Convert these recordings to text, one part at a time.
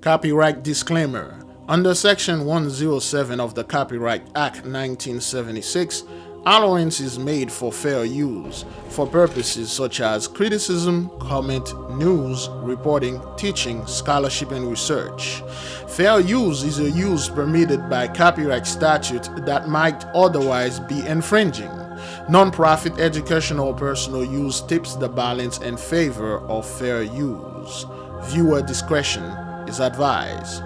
Copyright disclaimer. Under Section 107 of the Copyright Act 1976, allowance is made for fair use for purposes such as criticism, comment, news, reporting, teaching, scholarship, and research. Fair use is a use permitted by copyright statute that might otherwise be infringing. Non-profit educational or personal use tips the balance in favor of fair use. Viewer discretion is advised.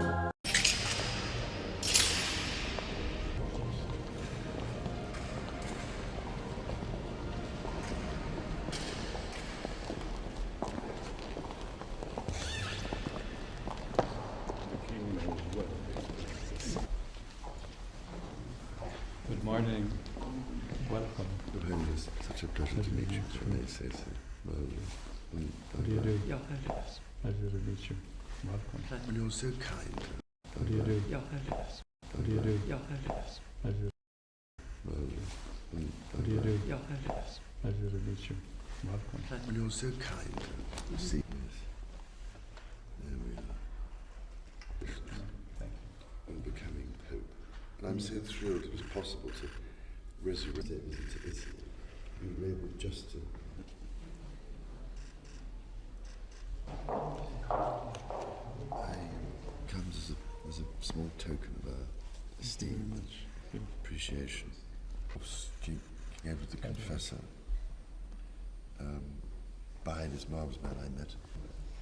Good morning. Welcome. It's such a pleasure to meet you. What do you do? Pleasure to meet you. Welcome. Well, you're so kind. What do you do? What do you do? Pleasure. What do you do? Pleasure to meet you. Welcome. Well, you're so kind. You see, there we are. Thank you. And becoming Pope. And I'm so thrilled it was possible to resurrect it into Italy. We were able just to. Comes as a small token of esteem and appreciation. Being able to confessor by this marvelous man I met.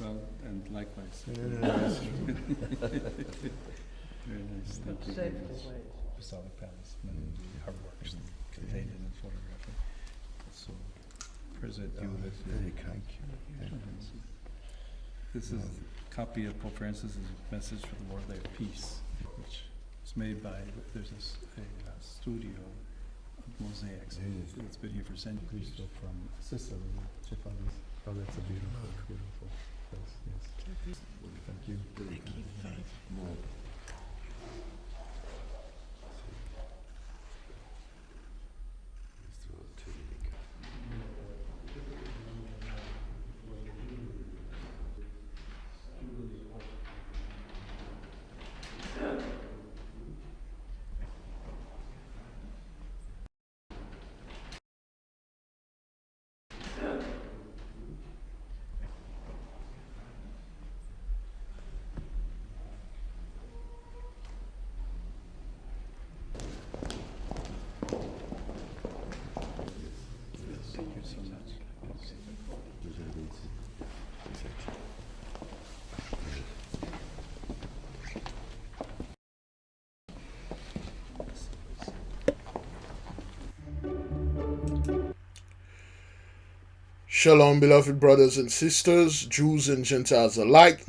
Well, and likewise. Very nice. Thank you very much. Apostolic Palace, many of the hard works contained in the photography. So, present you with very kind. This is a copy of Pope Francis's message for the World Day of Peace, which was made by, there's a studio of mosaics. It's been here for centuries. From Sicily, Japanese. Oh, that's a beautiful, beautiful place, yes. Thank you. Thank you. More. Thank you so much. Shalom, beloved brothers and sisters, Jews and Gentiles alike.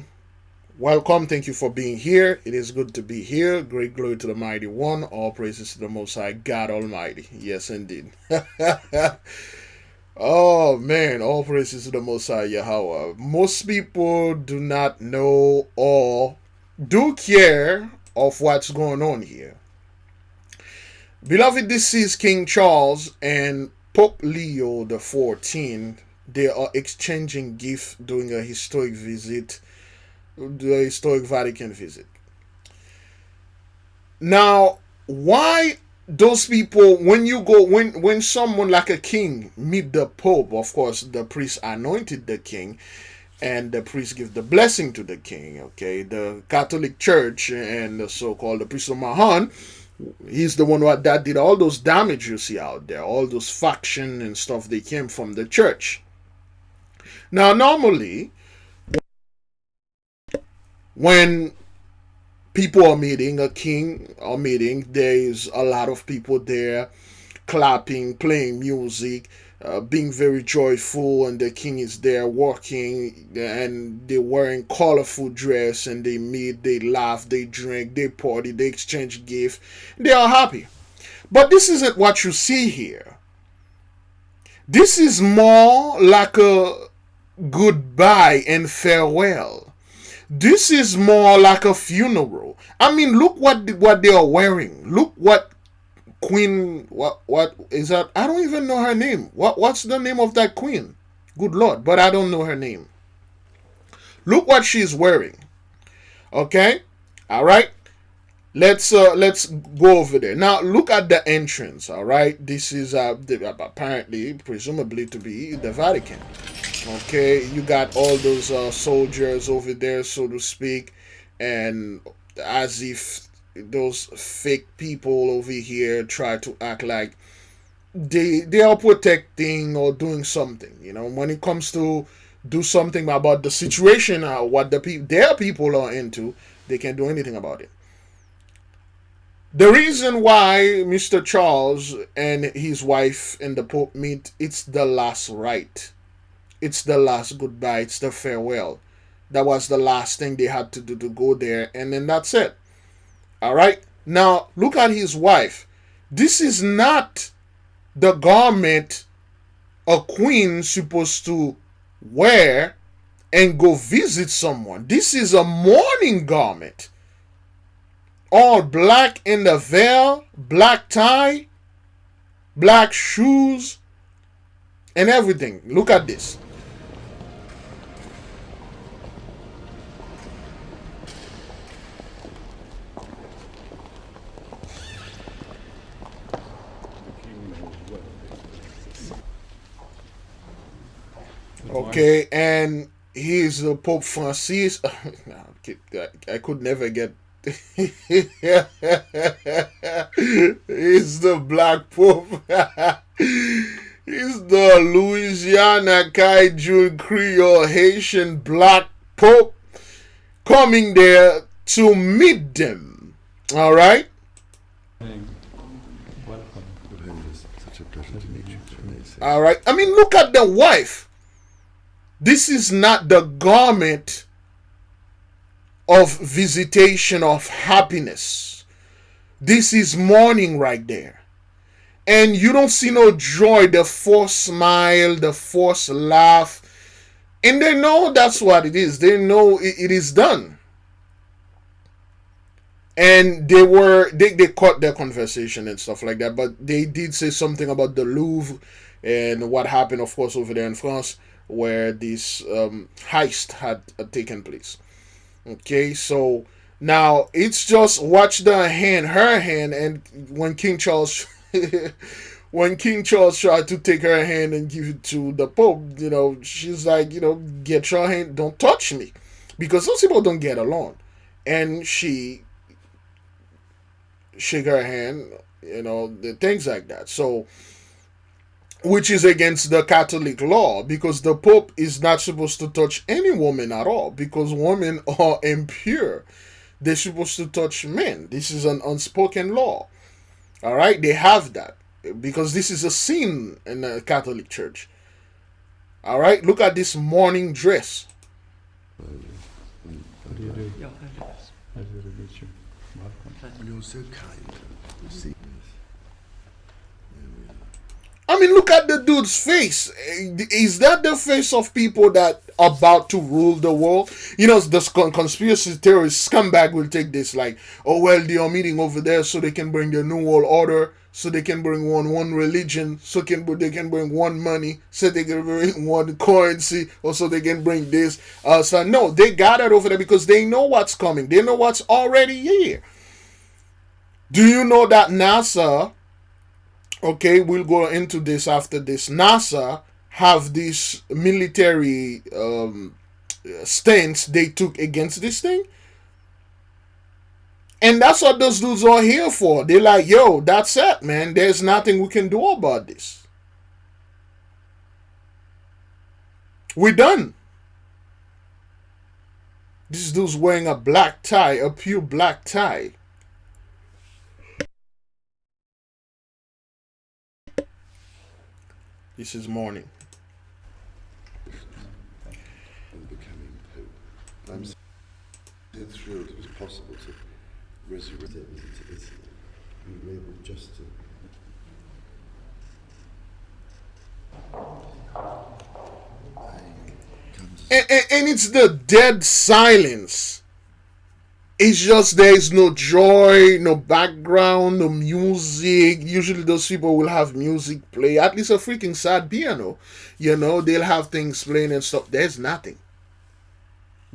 Welcome. Thank you for being here. It is good to be here. Great glory to the Mighty One. All praises to the Most High God Almighty. Yes, indeed. Oh, man. All praises to the Most High Yahweh. Most people do not know or do care of what's going on here. Beloved, this is King Charles and Pope Leo the 14th. They are exchanging gifts during a historic visit, the historic Vatican visit. Now, why those people, when you go, when someone like a king meet the Pope, of course, the priest anointed the king, and the priest give the blessing to the king, okay? The Catholic Church and the so-called the priest of Mahan, he's the one that did all those damage you see out there, all those faction and stuff, they came from the church. Now, normally, when people are meeting, a king are meeting, there's a lot of people there clapping, playing music, being very joyful, and the king is there working, and they're wearing colorful dress, and they meet, they laugh, they drink, they party, they exchange gifts, they are happy. But this isn't what you see here. This is more like a goodbye and farewell. This is more like a funeral. I mean, look what they are wearing. Look what Queen, what is that? I don't even know her name. What's the name of that queen? Good Lord, but I don't know her name. Look what she's wearing. Okay, all right. Let's go over there now. Look at the entrance. All right, this is apparently, presumably, to be the Vatican. Okay, you got all those soldiers over there, so to speak, and as if those fake people over here try to act like they are protecting or doing something. You know, when it comes to do something about the situation, what their people are into, they can't do anything about it. The reason why Mr. Charles and his wife and the Pope meet, it's the last rite. It's the last goodbye. It's the farewell. That was the last thing they had to do, to go there, and then that's it. All right? Now, look at his wife. This is not the garment a queen supposed to wear and go visit someone. This is a mourning garment. All black in the veil, black tie, black shoes, and everything. Look at this. Okay, and he's the Pope Francis. I could never get. He's the Black Pope. He's the Louisiana Cajun Creole Haitian Black Pope coming there to meet them. All right. Such a pleasure to meet you. All right. I mean, look at the wife. This is not the garment of visitation of happiness. This is mourning right there. And you don't see no joy, the forced smile, the forced laugh. And they know that's what it is. They know it is done. And they caught their conversation and stuff like that. But they did say something about the Louvre and what happened, of course, over there in France, where this heist had taken place. Okay, so now it's just watch her hand, and when King Charles tried to take her hand and give it to the Pope, you know, she's like, you know, get your hand, don't touch me, because those people don't get along, and she shake her hand, you know, the things like that. So, which is against the Catholic law, because the Pope is not supposed to touch any woman at all, because women are impure. They're supposed to touch men. This is an unspoken law. All right, they have that because this is a sin in the Catholic Church. All right, look at this mourning dress. What do you do? Pleasure to meet you. Welcome. You're so kind. See. I mean, look at the dude's face. Is that the face of people that are about to rule the world? You know, the conspiracy theorist scumbag will take this like, oh, well, they are meeting over there so they can bring the New World Order, so they can bring one religion, so they can bring one money, so they can bring one currency, or so they can bring this. So no, they got it over there because they know what's coming. They know what's already here. Do you know that NASA... Okay, we'll go into this after this. NASA have this military stance they took against this thing. And that's what those dudes are here for. They're like, yo, that's it, man. There's nothing we can do about this. We're done. This dude's wearing a black tie, a pure black tie. This is morning. Becoming Pope. I'm so thrilled it was possible to resurrect it to Italy. We were able just to. And it's the dead silence. It's just there is no joy, no background, no music. Usually those people will have music play, at least a freaking sad piano. You know, they'll have things playing and stuff. There's nothing.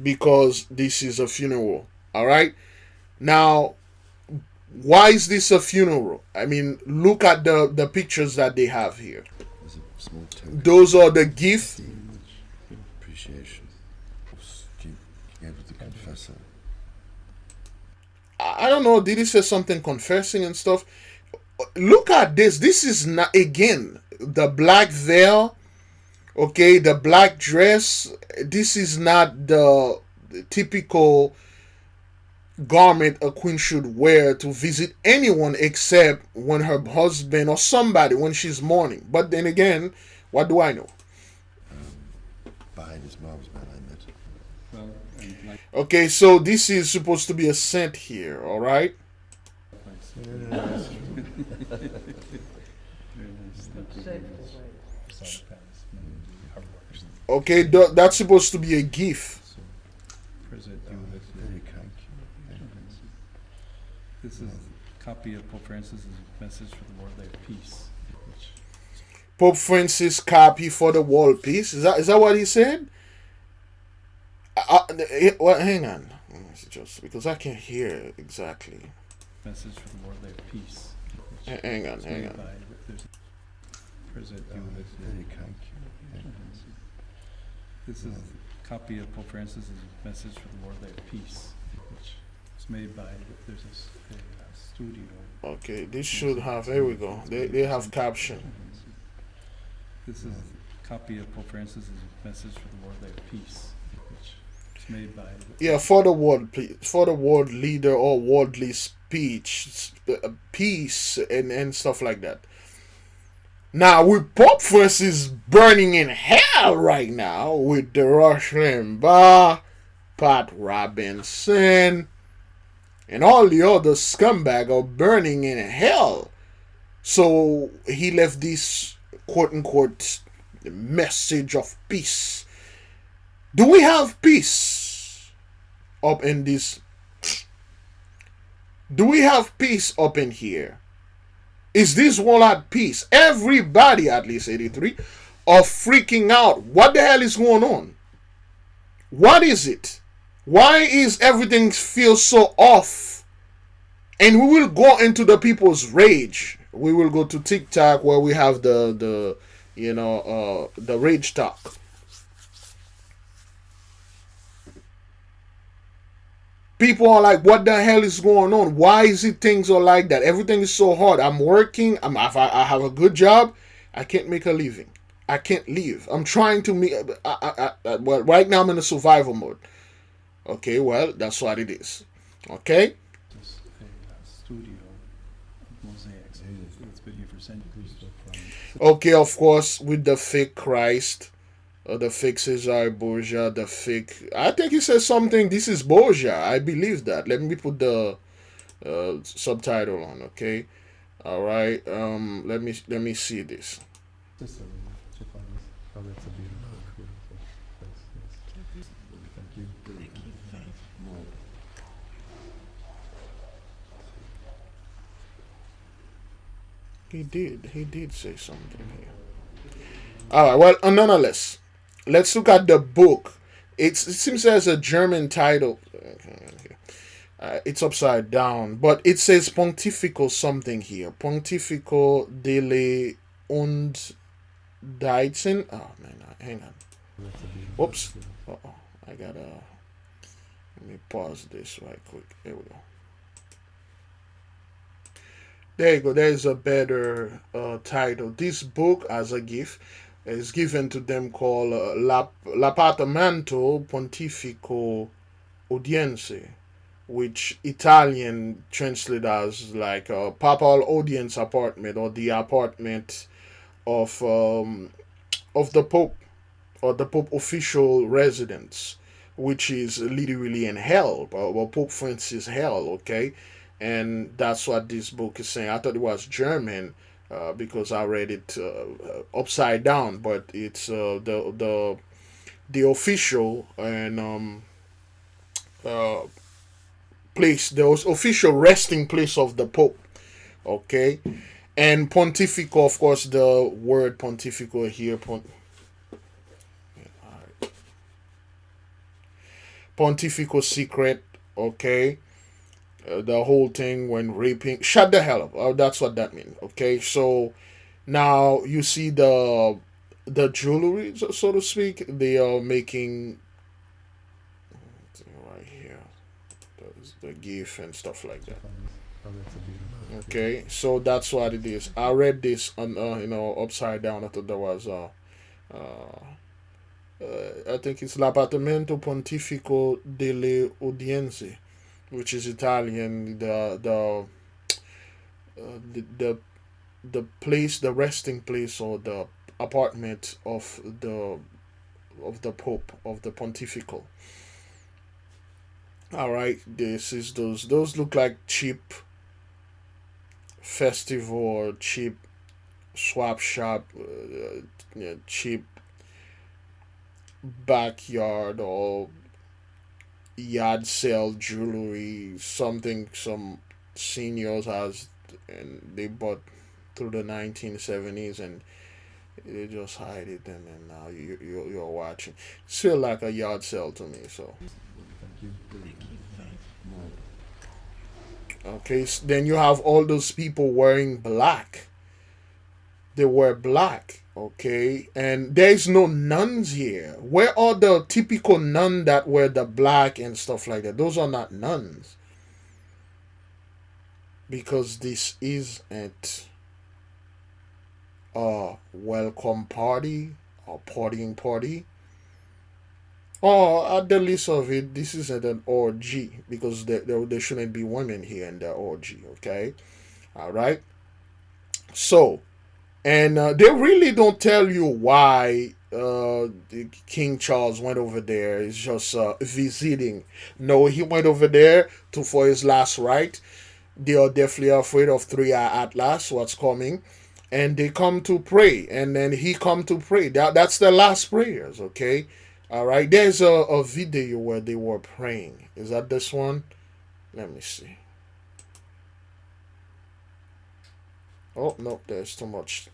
Because this is a funeral. All right. Now, why is this a funeral? I mean, look at the pictures that they have here. There's a small token. Those are the gift. Appreciation. Being able to confess it. I don't know. Did he say something confessing and stuff? Look at this. This is not, again, the black veil. Okay, the black dress. This is not the typical garment a queen should wear to visit anyone except when her husband or somebody, when she's mourning. But then again, what do I know? Behind his mom's man, I met. Well, and like Okay, so this is supposed to be a scent here, all right? very nice. Okay, that's supposed to be a gift. So, present you with Very kind. this is a copy of Pope Francis's message for the world day of peace, which Pope Francis copy for the world peace. Is that what he said? Well, hang on. Let me see, just because I can't hear exactly. message for the world day of peace. Which Hang on, is hang made on. by- there's- Present you with Very kind. This is a copy of Pope Francis's message for the world day of peace, which was made by there's a studio. Okay, this should have. Here we go. They have caption. This is a copy of Pope Francis's message for the world day of peace, which was made by Yeah, for the world leader or worldly speech, peace and stuff like that. Now, with Pope Francis burning in hell right now with the Rush Limbaugh, Pat Robinson, and all the other scumbag are burning in hell. So he left this quote unquote message of peace. Do we have peace up in this? Do we have peace up in here? Is this world at peace? Everybody, at least 83, are freaking out. What the hell is going on? What is it? Why is everything feel so off? And we will go into the people's rage. We will go to TikTok where we have the rage talk. People are like, what the hell is going on? Why is it things are like that? Everything is so hard. I'm working. I have a good job. I can't make a living. I can't leave. I'm trying to make. Well, right now I'm in a survival mode. Okay, well, that's what it is. Okay? this a studio of mosaics. It's been here for centuries. Okay, of course, with the fake Christ, the fake Cesar Borgia, the fake. I think he says something. This is Borgia. I believe that. Let me put the subtitle on. Okay, all right. Let me see this. Just a Japanese. Oh, that's a beautiful, beautiful place. Yes. Thank you. He did say something here. All right. Well, nonetheless, let's look at the book. It seems there's a German title. It's upside down, but it says pontifical something here. Pontifical delle und Deitzen. Oh man, hang on. Whoops. Oh, I gotta. Let me pause this right quick. There we go. There you go. There's a better title. This book, as a gift, is given to them called L'Appartamento Pontifico Audienze, which Italian translate as like a papal audience apartment or the apartment of the Pope or the Pope official residence, which is literally in hell, or Pope Francis hell. Okay. And that's what this book is saying. I thought it was German because I read it upside down, but it's the official and place, the official resting place of the Pope. Okay, and pontifical, of course, the word pontifical here. Pontifical secret okay? The whole thing when raping, shut the hell up. That's what that means, okay? So now you see the jewelry, so to speak. They are making right here the gift and stuff like that. Oh, that's a beautiful. Okay, so that's what it is. I read this on upside down. I thought there was I think it's l'appartamento pontifico delle udienze, which is Italian. The place, the resting place, or the apartment of the Pope, of the pontifical. All right, this is those look like cheap festival or cheap swap shop, yeah, cheap backyard or yard sale jewelry, something some seniors has, and they bought through the 1970s, and they just hide it, and now you're watching. It's feel like a yard sale to me. So Thank you. okay, so then you have all those people wearing black. They wear black, okay, and there's no nuns here. Where are the typical nun that wear the black and stuff like that? Those are not nuns, because this isn't a welcome party or partying party. Oh, at the least of it, this isn't an orgy, because there shouldn't be women here in the orgy, okay? All right. So, and they really don't tell you why King Charles went over there. It's just visiting. No, he went over there to for his last rite. They are definitely afraid of Three-Eye Atlas, what's coming, and they come to pray, and then he come to pray. That's the last prayers, okay? All right. There's a video where they were praying. Is that this one? Let me see. Oh no, there's too much.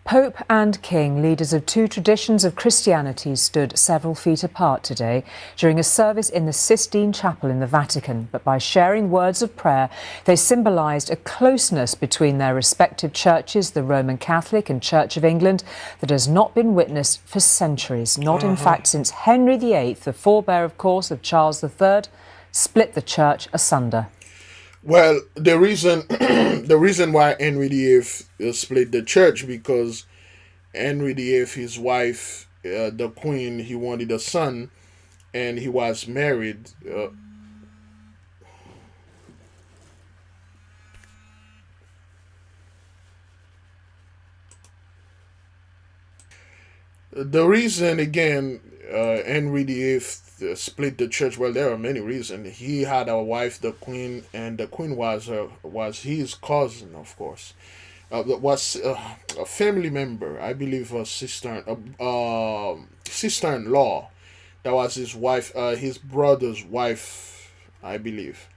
Pope and King, leaders of two traditions of Christianity, stood several feet apart today during a service in the Sistine Chapel in the Vatican. But by sharing words of prayer, they symbolised a closeness between their respective churches, the Roman Catholic and Church of England, that has not been witnessed for centuries. Not, in fact, since Henry VIII, the forebear, of course, of Charles III, split the church asunder. Well, the reason the reason why Henry VIII split the church, because Henry VIII, his wife, the Queen, he wanted a son, and he was married. The reason again, Henry VIII split the church. Well, there are many reasons. He had a wife, the Queen, and the Queen was his cousin, of course. Was a family member, I believe, a sister-in-law. That was his wife, his brother's wife, I believe.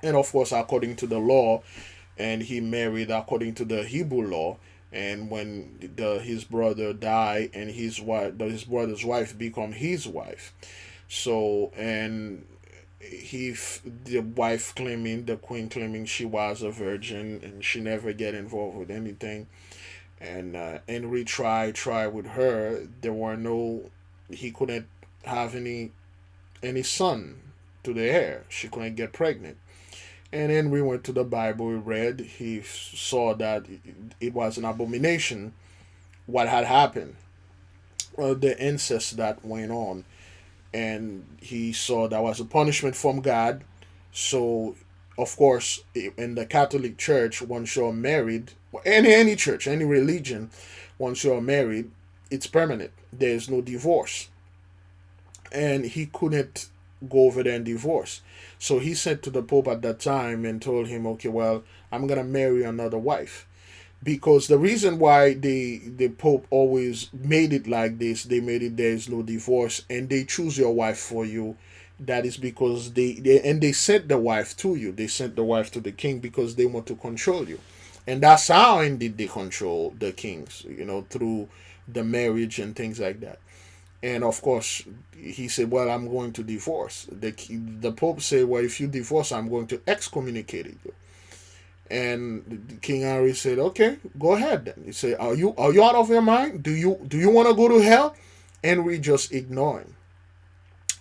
And of course, according to the law, and he married according to the Hebrew law. And when his brother died, and his brother's wife become his wife. So, and the wife claiming, the Queen claiming she was a virgin and she never get involved with anything. And Henry tried with her. There were no, he couldn't have any son to the heir. She couldn't get pregnant. And then we went to the Bible, we read, he saw that it was an abomination what had happened, the incest that went on. And he saw that was a punishment from God. So, of course, in the Catholic Church, once you're married, any church, any religion, once you're married, it's permanent. There's no divorce. And he couldn't go over there and divorce. So he said to the Pope at that time and told him, okay, well, I'm going to marry another wife. Because the reason why the Pope always made it like this, they made it there is no divorce, and they choose your wife for you. That is because they sent the wife to you. They sent the wife to the king because they want to control you. And that's how indeed they control the kings, through the marriage and things like that. And of course, he said, well, I'm going to divorce. The Pope said, well, if you divorce, I'm going to excommunicate you. And King Henry said, okay, go ahead then. He said, are you out of your mind? Do you want to go to hell? Henry just ignored him.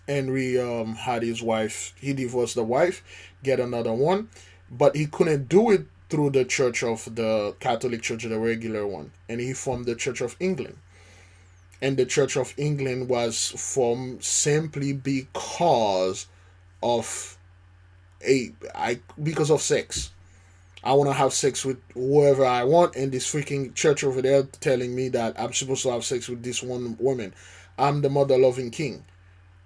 Henry had his wife, he divorced the wife, get another one, but he couldn't do it through the church of the Catholic Church, the regular one. And he formed the Church of England. And the Church of England was formed simply because of sex. I want to have sex with whoever I want, and this freaking church over there telling me that I'm supposed to have sex with this one woman. I'm the mother-loving king.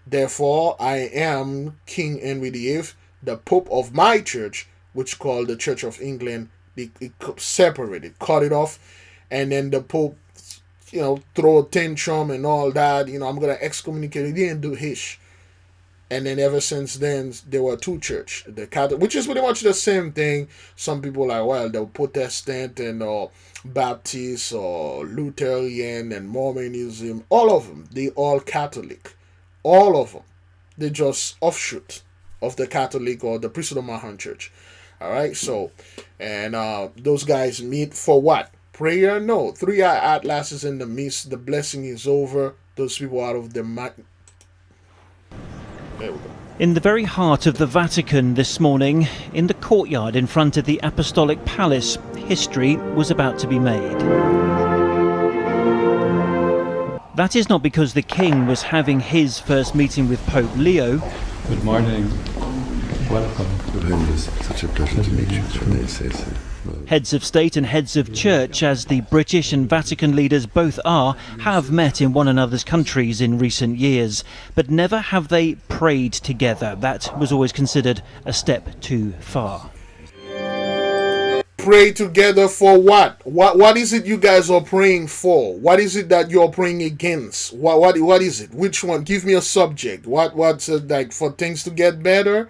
Therefore, I am King Henry VIII, the Pope of my church, which called the Church of England. It separated, cut it off, and then the Pope, throw a tantrum and all that. I'm going to excommunicate. He didn't do hish. And then ever since then, there were two churches. The Catholic, which is pretty much the same thing. Some people are, well, the Protestant and Baptist or Lutheran and Mormonism. All of them, they all Catholic. All of them. They just offshoot of the Catholic or the Priesthood of Mahan Church. All right, so, and those guys meet for what? Prayer? No. 3 atlases in the midst. The blessing is over. Those people out of their mind. There we go. In the very heart of the Vatican this morning, in the courtyard in front of the Apostolic Palace, history was about to be made. That is not because the King was having his first meeting with Pope Leo. Good morning. Welcome. It's such a pleasure to meet you. They say so. Heads of state and heads of church, as the British and Vatican leaders both are, have met in one another's countries in recent years, but never have they prayed together. That was always considered a step too far. Pray together for what? What is it you guys are praying for? What is it that you're praying against? What is it? Which one? Give me a subject. What's like for things to get better,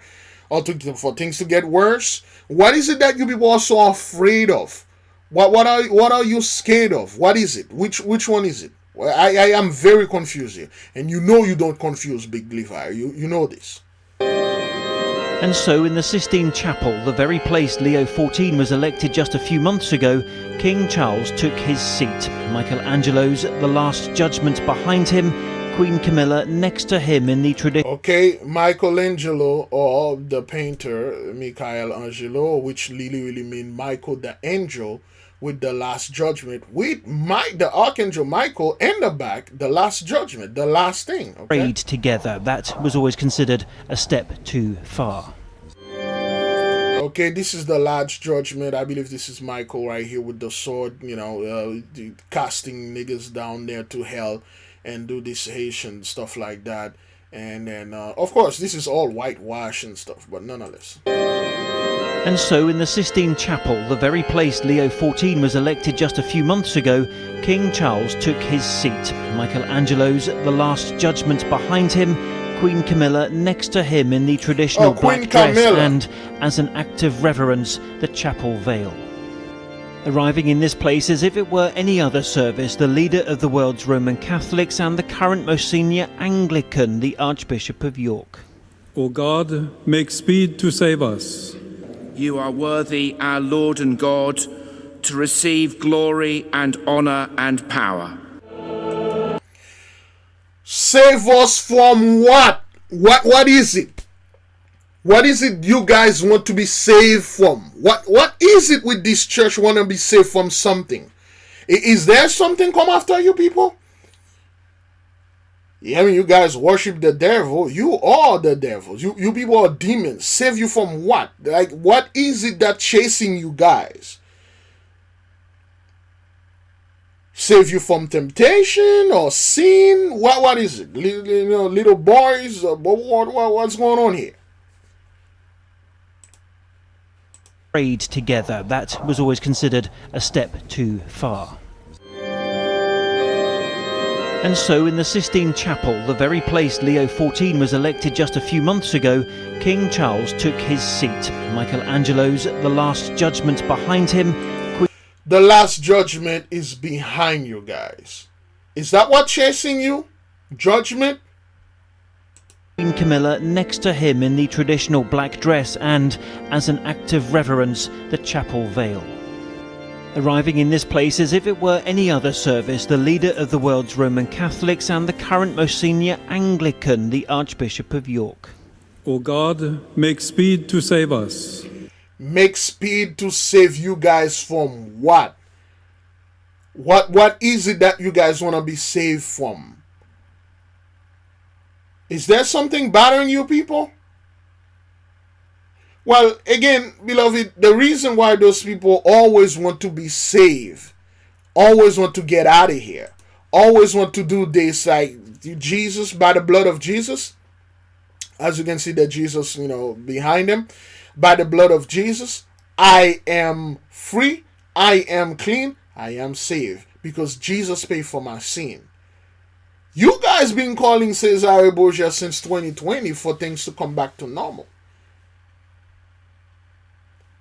or for things to get worse? What is it that you people are so afraid of? What are you scared of? What is it? Which one is it? I am very confused here, and you don't confuse Big Levi. You know this. And so in the Sistine Chapel, the very place Leo XIV was elected just a few months ago, King Charles took his seat. Michelangelo's The Last Judgment behind him, Queen Camilla next to him in the tradition. Okay, Michelangelo, or the painter Michelangelo, which really mean Michael the angel, with the Last Judgment, with the Archangel Michael in the back, the Last Judgment, the last thing. Okay? Prayed together. That was always considered a step too far. Okay, this is the Last Judgment. I believe this is Michael right here with the sword, casting niggas down there to hell and do this Haitian stuff like that. And then, of course, this is all whitewash and stuff, but nonetheless. And so in the Sistine Chapel, the very place Leo XIV was elected just a few months ago, King Charles took his seat. Michelangelo's The Last Judgment behind him, Queen Camilla next to him in the traditional black dress, and, as an act of reverence, the chapel veil. Arriving in this place as if it were any other service, the leader of the world's Roman Catholics and the current most senior Anglican, the Archbishop of York. O God, make speed to save us. You are worthy, our Lord and God, to receive glory and honor and power. Save us from what? What is it? What is it you guys want to be saved from? What is it with this church want to be saved from something? Is there something come after you people? Yeah, I mean, you guys worship the devil. You are the devils. You people are demons. Save you from what? Like, what is it that chasing you guys? Save you from temptation or sin? What is it? Little boys? What's going on here? Prayed together. That was always considered a step too far. And so in the Sistine Chapel, the very place Leo XIV was elected just a few months ago, King Charles took his seat. Michelangelo's The Last Judgment behind him. The Last Judgment is behind you guys. Is that what chasing you? Judgment? Queen Camilla next to him in the traditional black dress and, as an act of reverence, the chapel veil. Arriving in this place as if it were any other service, the leader of the world's Roman Catholics and the current most senior Anglican, the Archbishop of York. O God, make speed to save us. Make speed to save you guys from what? What is it that you guys want to be saved from? Is there something bothering you people? Well, again, beloved, the reason why those people always want to be saved, always want to get out of here, always want to do this like Jesus, by the blood of Jesus, as you can see that Jesus, behind him, by the blood of Jesus, I am free, I am clean, I am saved, because Jesus paid for my sin. You guys been calling Cesare Borgia since 2020 for things to come back to normal.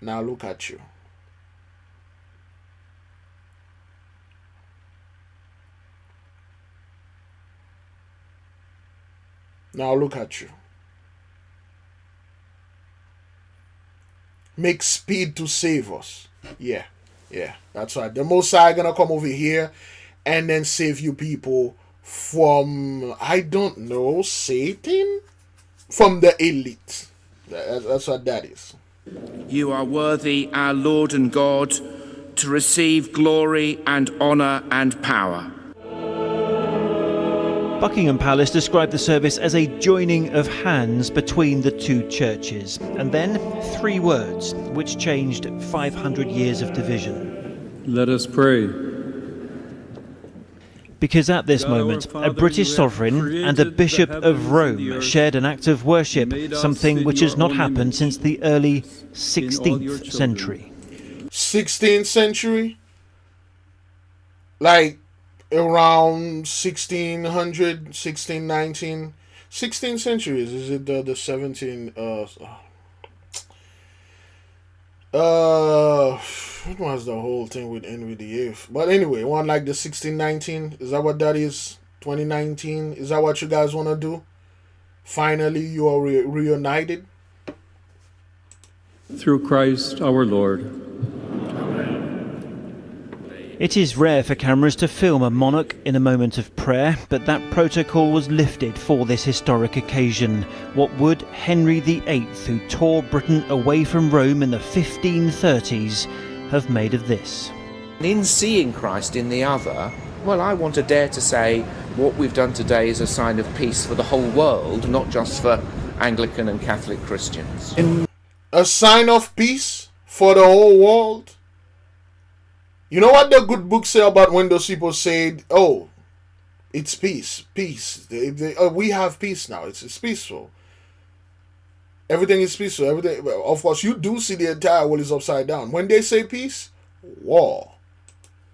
Now look at you. Now look at you. Make speed to save us. Yeah, that's right. The Most High gonna come over here and then save you people from, I don't know, Satan? From the elite. That's what that is. You are worthy, our Lord and God, to receive glory and honour and power. Buckingham Palace described the service as a joining of hands between the two churches. And then 3 words, which changed 500 years of division. Let us pray. Because at this moment, a British sovereign and a bishop of Rome shared an act of worship, something which has not happened since the early 16th century. 16th century? Like around 1600, 1619, 16th centuries. Is it the 17? What was the whole thing with Henry VIII? But anyway, one like the 1619. Is that what that is? 2019. Is that what you guys want to do? Finally, you are reunited Through Christ our Lord. It is rare for cameras to film a monarch in a moment of prayer, but that protocol was lifted for this historic occasion. What would Henry VIII, who tore Britain away from Rome in the 1530s, have made of this? In seeing Christ in the other, well, I want to dare to say what we've done today is a sign of peace for the whole world, not just for Anglican and Catholic Christians. A sign of peace for the whole world? You know what the good book say about when those people said, oh, it's peace, peace. We have peace now. It's peaceful. Everything is peaceful. Everything. Of course, you do see the entire world is upside down. When they say peace, war.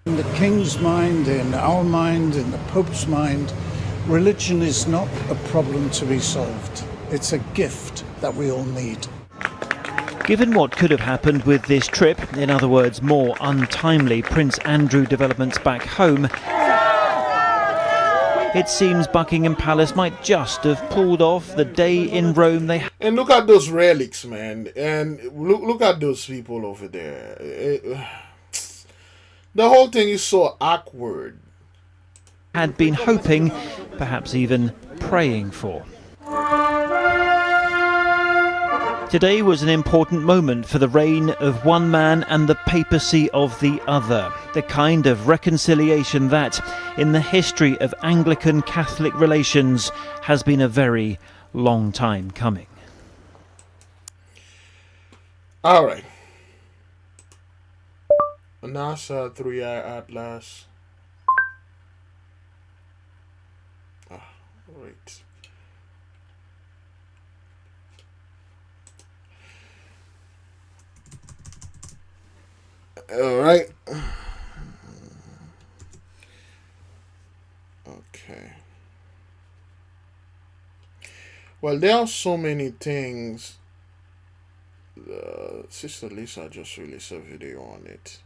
In the King's mind, in our mind, in the Pope's mind, religion is not a problem to be solved. It's a gift that we all need. Given what could have happened with this trip, in other words, more untimely Prince Andrew developments back home, it seems Buckingham Palace might just have pulled off the day in Rome they And look at those relics, man. And look at those people over there. The whole thing is so awkward. had been hoping, perhaps even praying for. Today was an important moment for the reign of one man and the papacy of the other, the kind of reconciliation that, in the history of Anglican-Catholic relations, has been a very long time coming. All right. NASA 3-eye Atlas. Right. All right. Okay. Well, there are so many things. Sister Lisa just released a video on it.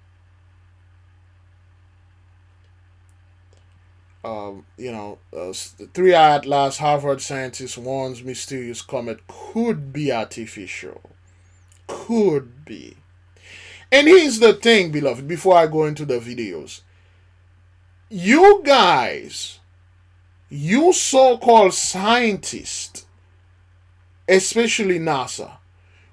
Three-Eye Atlas, Harvard scientist warns mysterious comet could be artificial. Could be. And here's the thing, beloved, before I go into the videos. You guys, you so-called scientists, especially NASA,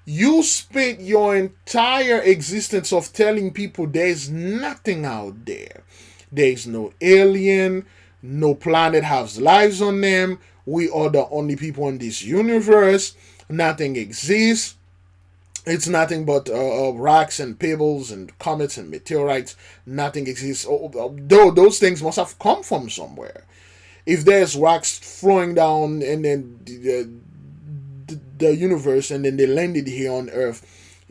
you spent your entire existence of telling people there's nothing out there. There's no alien, no planet has lives on them, we are the only people in this universe, nothing exists. It's nothing but rocks and pebbles and comets and meteorites. Nothing exists. Though those things must have come from somewhere. If there's rocks flowing down and then the universe and then they landed here on Earth,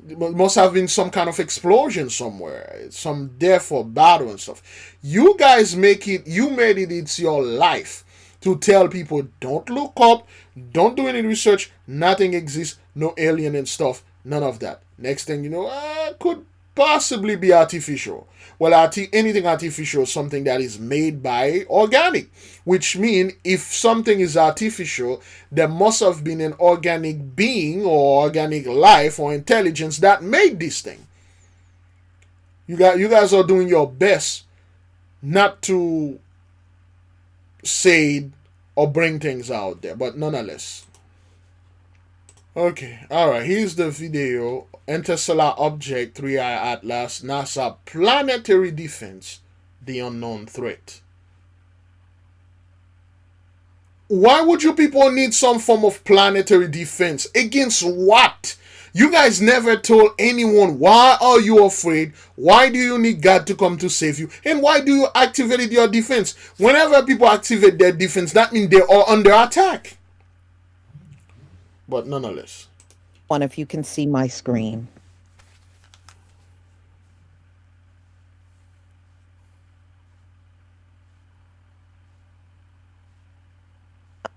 it must have been some kind of explosion somewhere, some death or battle and stuff. You guys made it's your life to tell people don't look up, don't do any research, nothing exists, no alien and stuff. None of that. Next thing you know, could possibly be artificial. Well, anything artificial is something that is made by organic, which means if something is artificial, there must have been an organic being or organic life or intelligence that made this thing. You guys are doing your best not to say or bring things out there, but nonetheless. Okay, alright, here's the video. Interstellar Object, Three-Eye Atlas, NASA Planetary Defense, the Unknown Threat. Why would you people need some form of planetary defense? Against what? You guys never told anyone why are you afraid? Why do you need God to come to save you? And why do you activate your defense? Whenever people activate their defense, that means they are under attack. But nonetheless. One, if you can see my screen.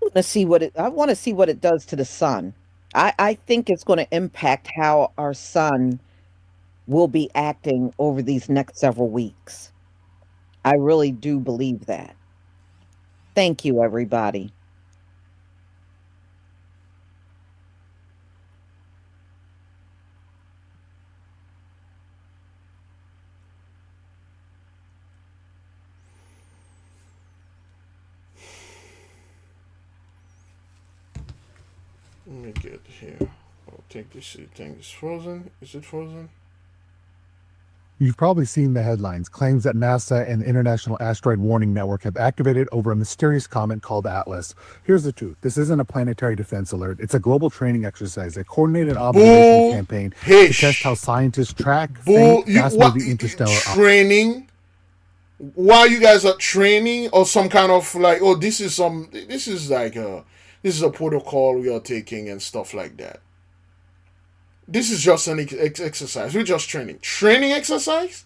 I want to see what it does to the sun. I think it's going to impact how our sun will be acting over these next several weeks. I really do believe that. Thank you, everybody. Let me get here. I'll take this thing. Is frozen? Is it frozen? You've probably seen the headlines. Claims that NASA and the International Asteroid Warning Network have activated over a mysterious comet called Atlas. Here's the truth. This isn't a planetary defense alert. It's a global training exercise, a coordinated observation campaign to test how scientists track, think, fast-moving interstellar training. While you guys are training or some kind of like, oh, this is a protocol we are taking and stuff like that. This is just an exercise. We're just training. Training exercise?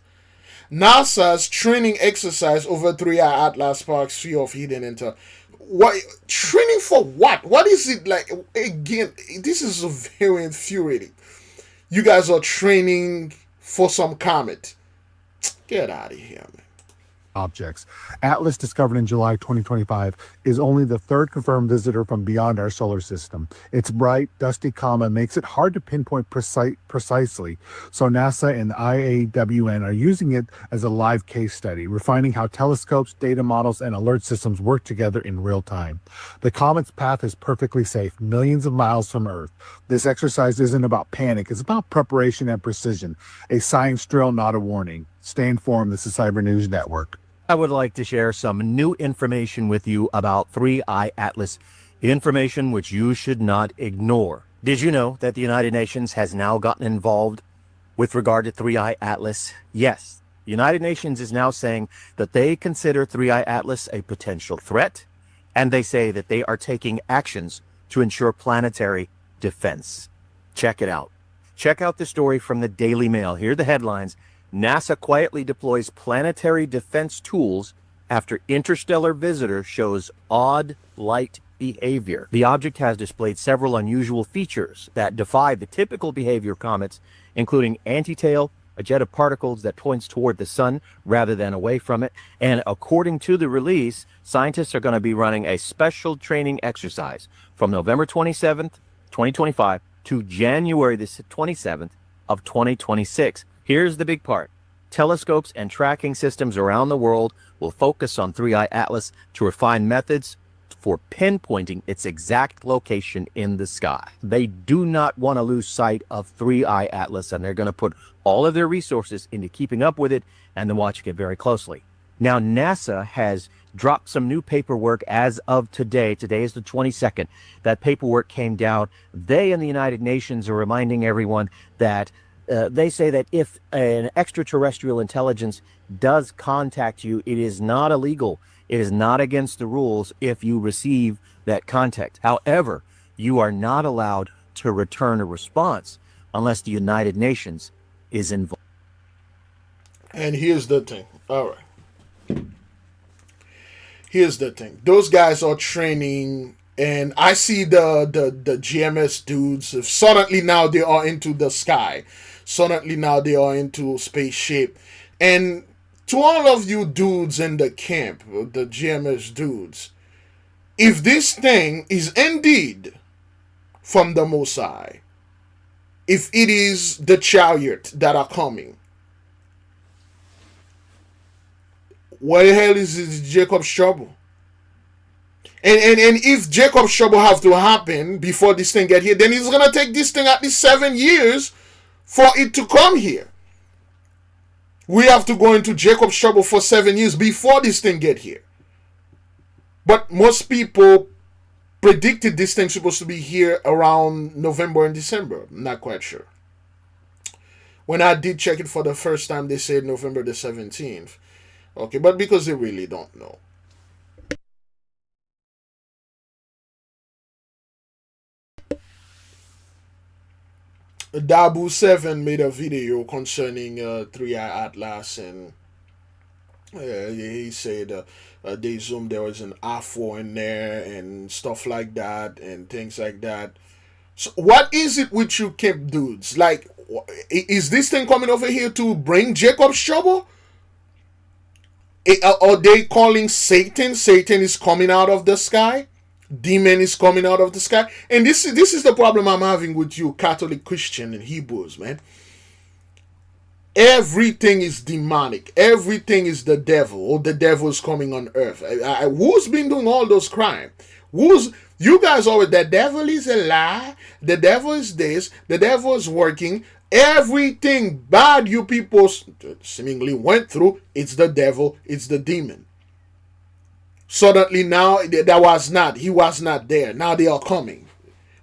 NASA's training exercise over Three-Eye Atlas Spark Sphere of Hidden Inter. What? Training for what? What is it like? Again, this is very infuriating. You guys are training for some comet. Get out of here, man. Objects. Atlas, discovered in July 2025, is only the third confirmed visitor from beyond our solar system. Its bright, dusty comet makes it hard to pinpoint precisely, so NASA and the IAWN are using it as a live case study, refining how telescopes, data models, and alert systems work together in real time. The comet's path is perfectly safe, millions of miles from Earth. This exercise isn't about panic, it's about preparation and precision. A science drill, not a warning. Stay informed. This is Cyber News Network. I would like to share some new information with you about Three-Eye Atlas, information which you should not ignore. Did you know that the United Nations has now gotten involved with regard to Three-Eye Atlas? Yes, the United Nations is now saying that they consider Three-Eye Atlas a potential threat, and they say that they are taking actions to ensure planetary defense. Check it out. Check out the story from the Daily Mail. Here are the headlines. NASA quietly deploys planetary defense tools after interstellar visitor shows odd light behavior. The object has displayed several unusual features that defy the typical behavior of comets, including anti-tail, a jet of particles that points toward the sun rather than away from it. And according to the release, scientists are going to be running a special training exercise from November 27th, 2025 to January the 27th of 2026. Here's the big part. Telescopes and tracking systems around the world will focus on 3i Atlas to refine methods for pinpointing its exact location in the sky. They do not want to lose sight of 3i Atlas, and they're going to put all of their resources into keeping up with it and then watching it very closely. Now, NASA has dropped some new paperwork as of today. Today is the 22nd. That paperwork came down. They and the United Nations are reminding everyone that they say that if an extraterrestrial intelligence does contact you, it is not illegal. It is not against the rules if you receive that contact. However, you are not allowed to return a response unless the United Nations is involved. And here's the thing. All right. Here's the thing. Those guys are training, and I see the GMS dudes. Suddenly now they are into the sky. Suddenly now they are into spaceship. And to all of you dudes in the camp, the GMS dudes, if this thing is indeed from the Most High, if it is the chariot that are coming, what the hell is Jacob's trouble? And if Jacob's trouble have to happen before this thing get here, then it's gonna take this thing at least 7 years for it to come here. We have to go into Jacob's trouble for 7 years before this thing get here. But most people predicted this thing's supposed to be here around November and December. I'm not quite sure. When I did check it for the first time, they said November the 17th. Okay, but because they really don't know. Dabu7 made a video concerning 3i Atlas, and he said they zoomed there was an R4 in there and stuff like that and things like that. So what is it with you camp dudes? Like, is this thing coming over here to bring Jacob's trouble? Are they calling Satan? Satan is coming out of the sky? Demon is coming out of the sky? And this is the problem I'm having with you Catholic Christian and Hebrews, man. Everything is demonic. Everything is the devil. Or the devil is coming on earth. Who's been doing all those crimes? You guys always, the devil is a lie. The devil is this. The devil is working. Everything bad you people seemingly went through, it's the devil, it's the demon. Suddenly now, he was not there. Now they are coming.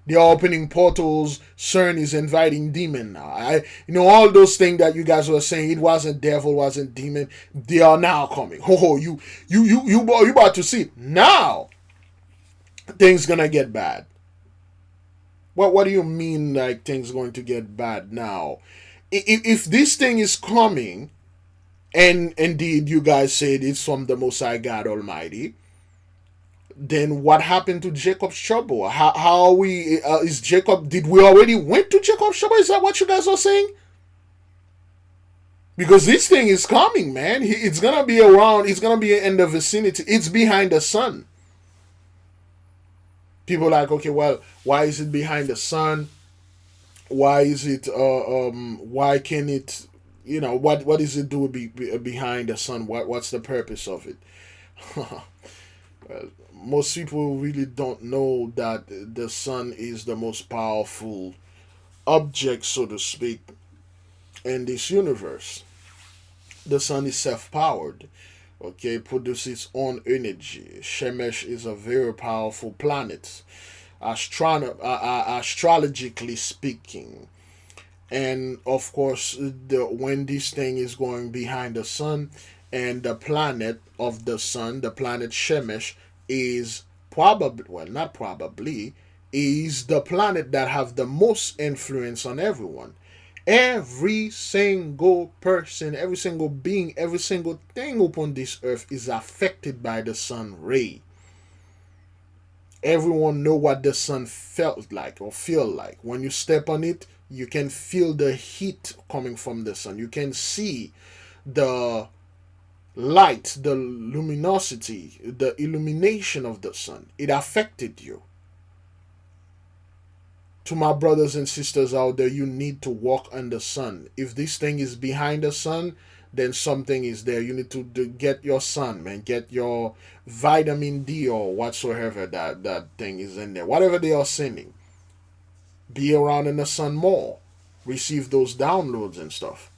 They are opening portals. CERN is inviting demon now. All those things that you guys were saying, it wasn't devil, it wasn't demon. They are now coming. You about to see. Now, things gonna get bad. What do you mean, like, things going to get bad now? If this thing is coming, and indeed you guys said it's from the Most High God Almighty, then what happened to Jacob's trouble? Is Jacob? Did we already went to Jacob's trouble? Is that what you guys are saying? Because this thing is coming, man. It's gonna be around. It's gonna be in the vicinity. It's behind the sun. People are like, okay, well, why is it behind the sun? Why is it? Why can it? What does it do behind the sun? What's the purpose of it? Well, most people really don't know that the sun is the most powerful object, so to speak, in this universe. The sun is self-powered. Okay, produces its own energy. Shemesh is a very powerful planet, astrologically speaking. And of course, when this thing is going behind the sun, and the planet of the sun, the planet Shemesh, is is the planet that have the most influence on everyone. Every single person, every single being, every single thing upon this earth is affected by the sun ray. Everyone know what the sun felt like or feel like. When you step on it, You can feel the heat coming from the sun. You can see the light, the luminosity, the illumination of the sun. It affected you. To my brothers and sisters out there, you need to walk on the sun. If this thing is behind the sun, then something is there. You need to get your sun, man. Get your vitamin D or whatsoever that thing is in there. Whatever they are sending. Be around in the sun more. Receive those downloads and stuff.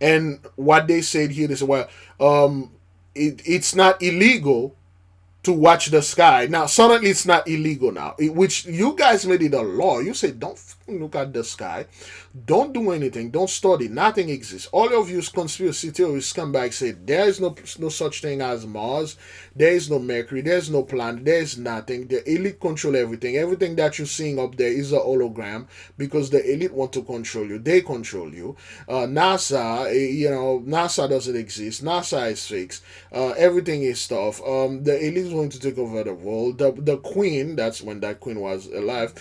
And what they said here is, well, it's not illegal to watch the sky. Now, suddenly it's not illegal now, which you guys made it a law. You say, don't look at the sky. Don't do anything. Don't study. Nothing exists. All of you conspiracy theorists come back and say, there is no such thing as Mars. There is no Mercury. There is no planet. There is nothing. The elite control everything. Everything that you're seeing up there is a hologram because the elite want to control you. They control you. NASA, NASA doesn't exist. NASA is fake. Everything is stuff. The elite is going to take over the world. The queen, that's when that queen was alive.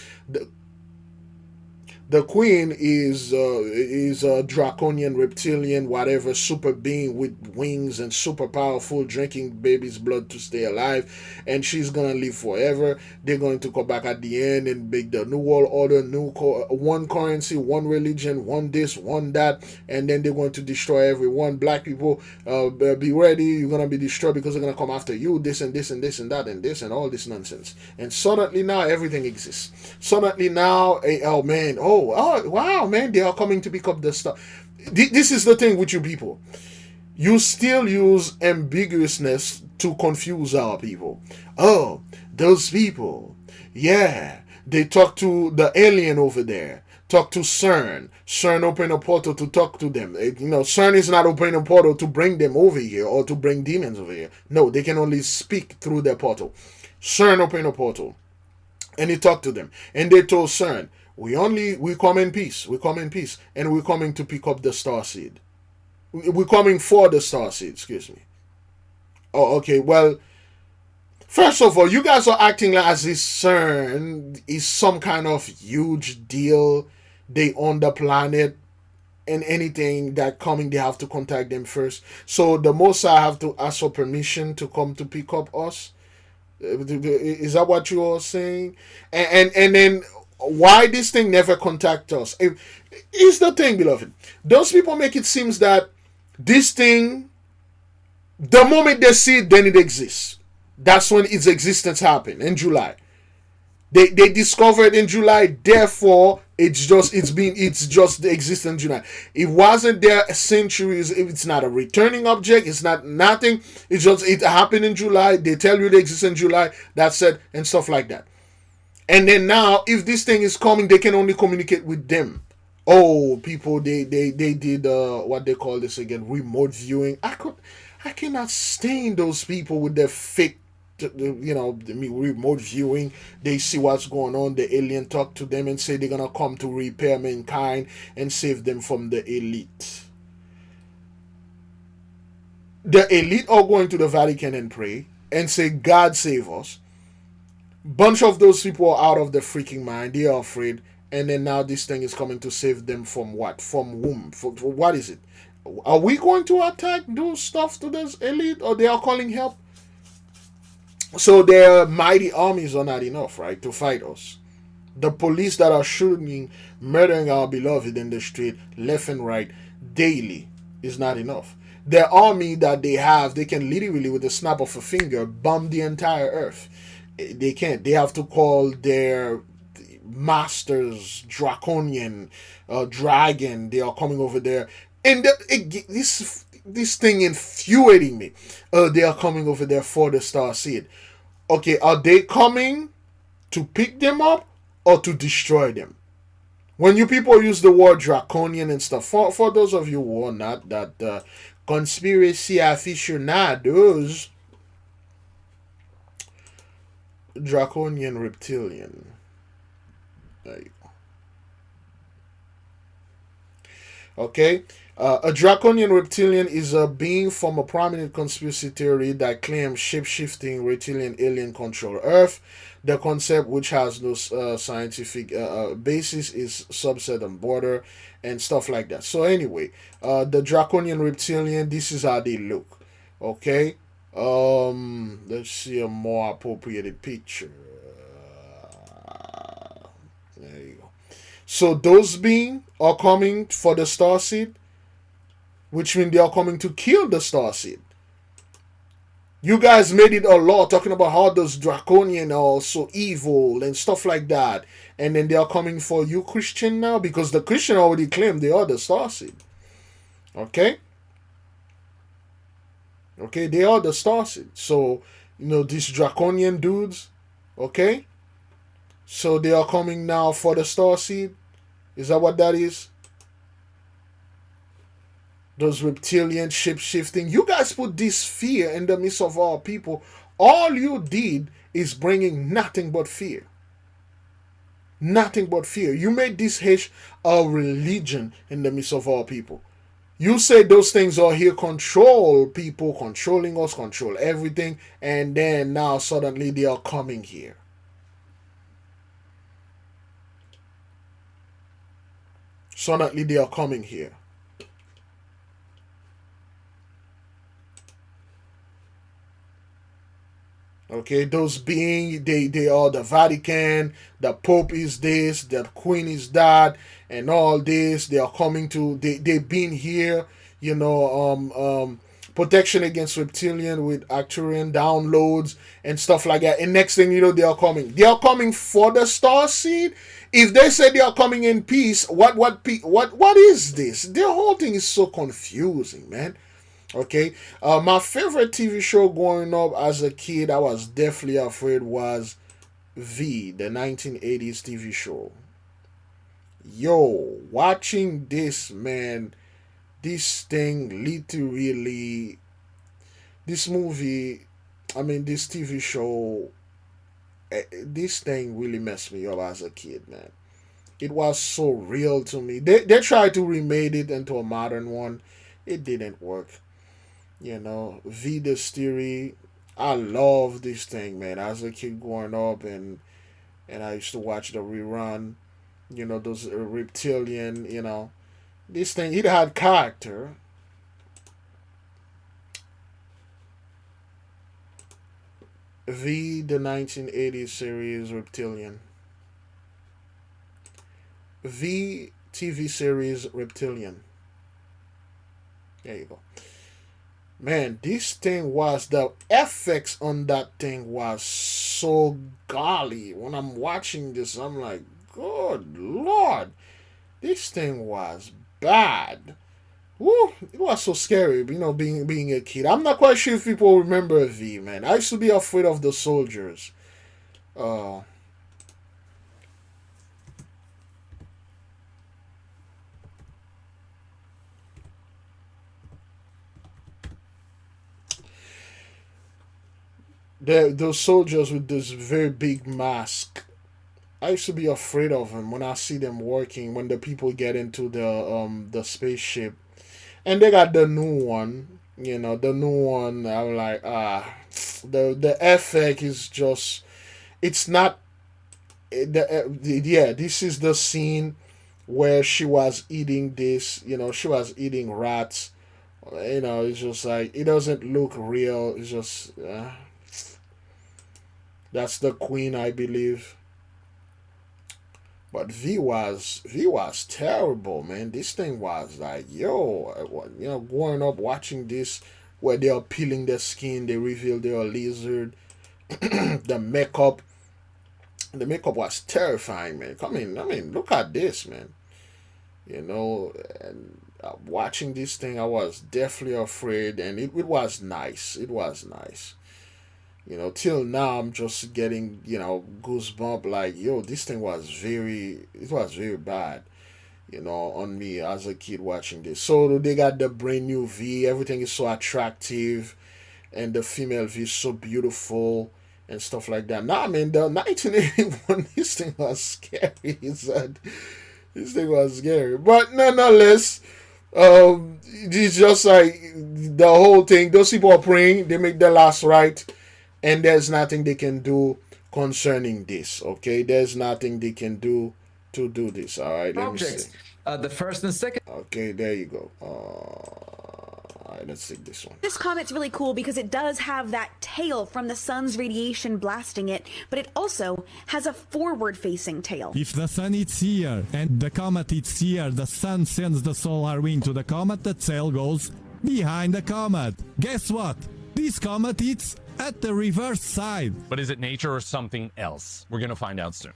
The queen is a draconian, reptilian, whatever, super being with wings and super powerful, drinking baby's blood to stay alive, and she's gonna live forever. They're going to come back at the end and make the new world order, one currency, one religion, one this, one that, and then they're going to destroy everyone. Black people, be ready. You're gonna be destroyed because they're gonna come after you. This and this and this and that and this and all this nonsense. And suddenly now everything exists. Suddenly now, oh man, oh wow, man, they are coming to pick up the stuff. This is the thing with you people. You still use ambiguousness to confuse our people. Oh, those people, yeah, they talk to the alien over there. Talk to CERN. CERN open a portal to talk to them. CERN is not opening a portal to bring them over here or to bring demons over here. No, they can only speak through their portal. CERN open a portal. And he talked to them. And they told CERN, we come in peace. We come in peace. And we're coming to pick up the star seed. We're coming for the star seed, excuse me. Oh, okay. Well, first of all, you guys are acting like as if CERN is some kind of huge deal. They own the planet. And anything that coming, they have to contact them first. So the Mosai have to ask for permission to come to pick up us. Is that what you are saying? And then why this thing never contact us? Is the thing, beloved. Those people make it seems that this thing, the moment they see it, then it exists. That's when its existence happened in July. They discovered in July, therefore it's just the existence in July. It wasn't there centuries. It's not a returning object. It's not nothing. It's just it happened in July. They tell you they exist in July. That's it, and stuff like that. And then now, if this thing is coming, they can only communicate with them. Oh, people, they did what they call this again, remote viewing. I cannot stand those people with their fake, the remote viewing. They see what's going on. The alien talk to them and say they're gonna come to repair mankind and save them from the elite. The elite are going to the Vatican and pray and say, God save us. Bunch of those people are out of their freaking mind. They are afraid. And then now this thing is coming to save them from what? From whom? For what is it? Are we going to attack those stuff to this elite, or they are calling help? So their mighty armies are not enough, right, to fight us. The police that are shooting, murdering our beloved in the street, left and right, daily, is not enough. Their army that they have, they can literally, with the snap of a finger, bomb the entire earth. They can't. They have to call their masters, draconian, dragon. They are coming over there, and this thing infuriating me. They are coming over there for the star seed. Okay, are they coming to pick them up or to destroy them? When you people use the word draconian and stuff, for those of you who are not that conspiracy aficionados, draconian, reptilian. There you go. Okay. A draconian reptilian is a being from a prominent conspiracy theory that claims shape-shifting reptilian alien control Earth. The concept, which has no scientific basis, is subset and border and stuff like that. So anyway, the draconian reptilian, this is how they look. Okay. Let's see a more appropriate picture. There you go. So those beings are coming for the starseed, which means they are coming to kill the starseed. You guys made it a lot talking about how those draconian are so evil and stuff like that, and then they are coming for you Christian now because the Christian already claimed they are the starseed. Okay. Okay, they are the starseed. So these draconian dudes. Okay. So they are coming now for the starseed. Is that what that is? Those reptilian shape-shifting. You guys put this fear in the midst of our people. All you did is bringing nothing but fear. Nothing but fear. You made this H a religion in the midst of our people. You say those things are here, control people, controlling us, control everything, and then now suddenly they are coming here. Suddenly they are coming here. Okay, those being they are the Vatican, the Pope is this, the Queen is that, and all this. They are coming to they've been here, protection against reptilian with Arcturian downloads and stuff like that. And next thing you know, they are coming. They are coming for the star seed. If they say they are coming in peace, what is this? The whole thing is so confusing, man. Okay, my favorite TV show growing up as a kid, I was definitely afraid, was V, the 1980s TV show. Yo, watching this, man, this thing literally, this movie, this TV show, this thing really messed me up as a kid, man. It was so real to me. They tried to remake it into a modern one. It didn't work. V the theory. I love this thing, man. As a kid growing up, and I used to watch the rerun. Those reptilian. This thing. It had character. V the 1980s series Reptilian. V TV series Reptilian. There you go. Man, this thing was, the effects on that thing was so golly. When I'm watching this, I'm like, good Lord, this thing was bad. Woo, it was so scary, being a kid. I'm not quite sure if people remember V, man. I used to be afraid of the soldiers. Those soldiers with this very big mask. I used to be afraid of them when I see them working. When the people get into the spaceship, and they got the new one. The new one. I'm like, the effect is just. It's not. Yeah, this is the scene where she was eating this. She was eating rats. It's just like, it doesn't look real. It's just. That's the Queen, I believe. But V was terrible, man. This thing was like, growing up watching this, where they are peeling their skin, they reveal they are lizard. The makeup was terrifying, man. Look at this, man. And watching this thing, I was definitely afraid, and it was nice. It was nice. Till now I'm just getting, goosebump, like, this thing was very bad, on me as a kid watching this. So they got the brand new V, everything is so attractive, and the female V is so beautiful and stuff like that. Nah, man, the 1981, this thing was scary. This thing was scary. But nonetheless, It's just like the whole thing. Those people are praying. They make their last right, and there's nothing they can do concerning this. Okay, there's nothing they can do to do this. All right, let me see. The first and second. Okay, there you go. All right, let's take this one. This comet's really cool because it does have that tail from the sun's radiation blasting it, but it also has a forward-facing tail. If the sun is here and the comet is here, the sun sends the solar wind to the comet, the tail goes behind the comet. Guess what? This comet is at the reverse side. But is it nature or something else? We're going to find out soon.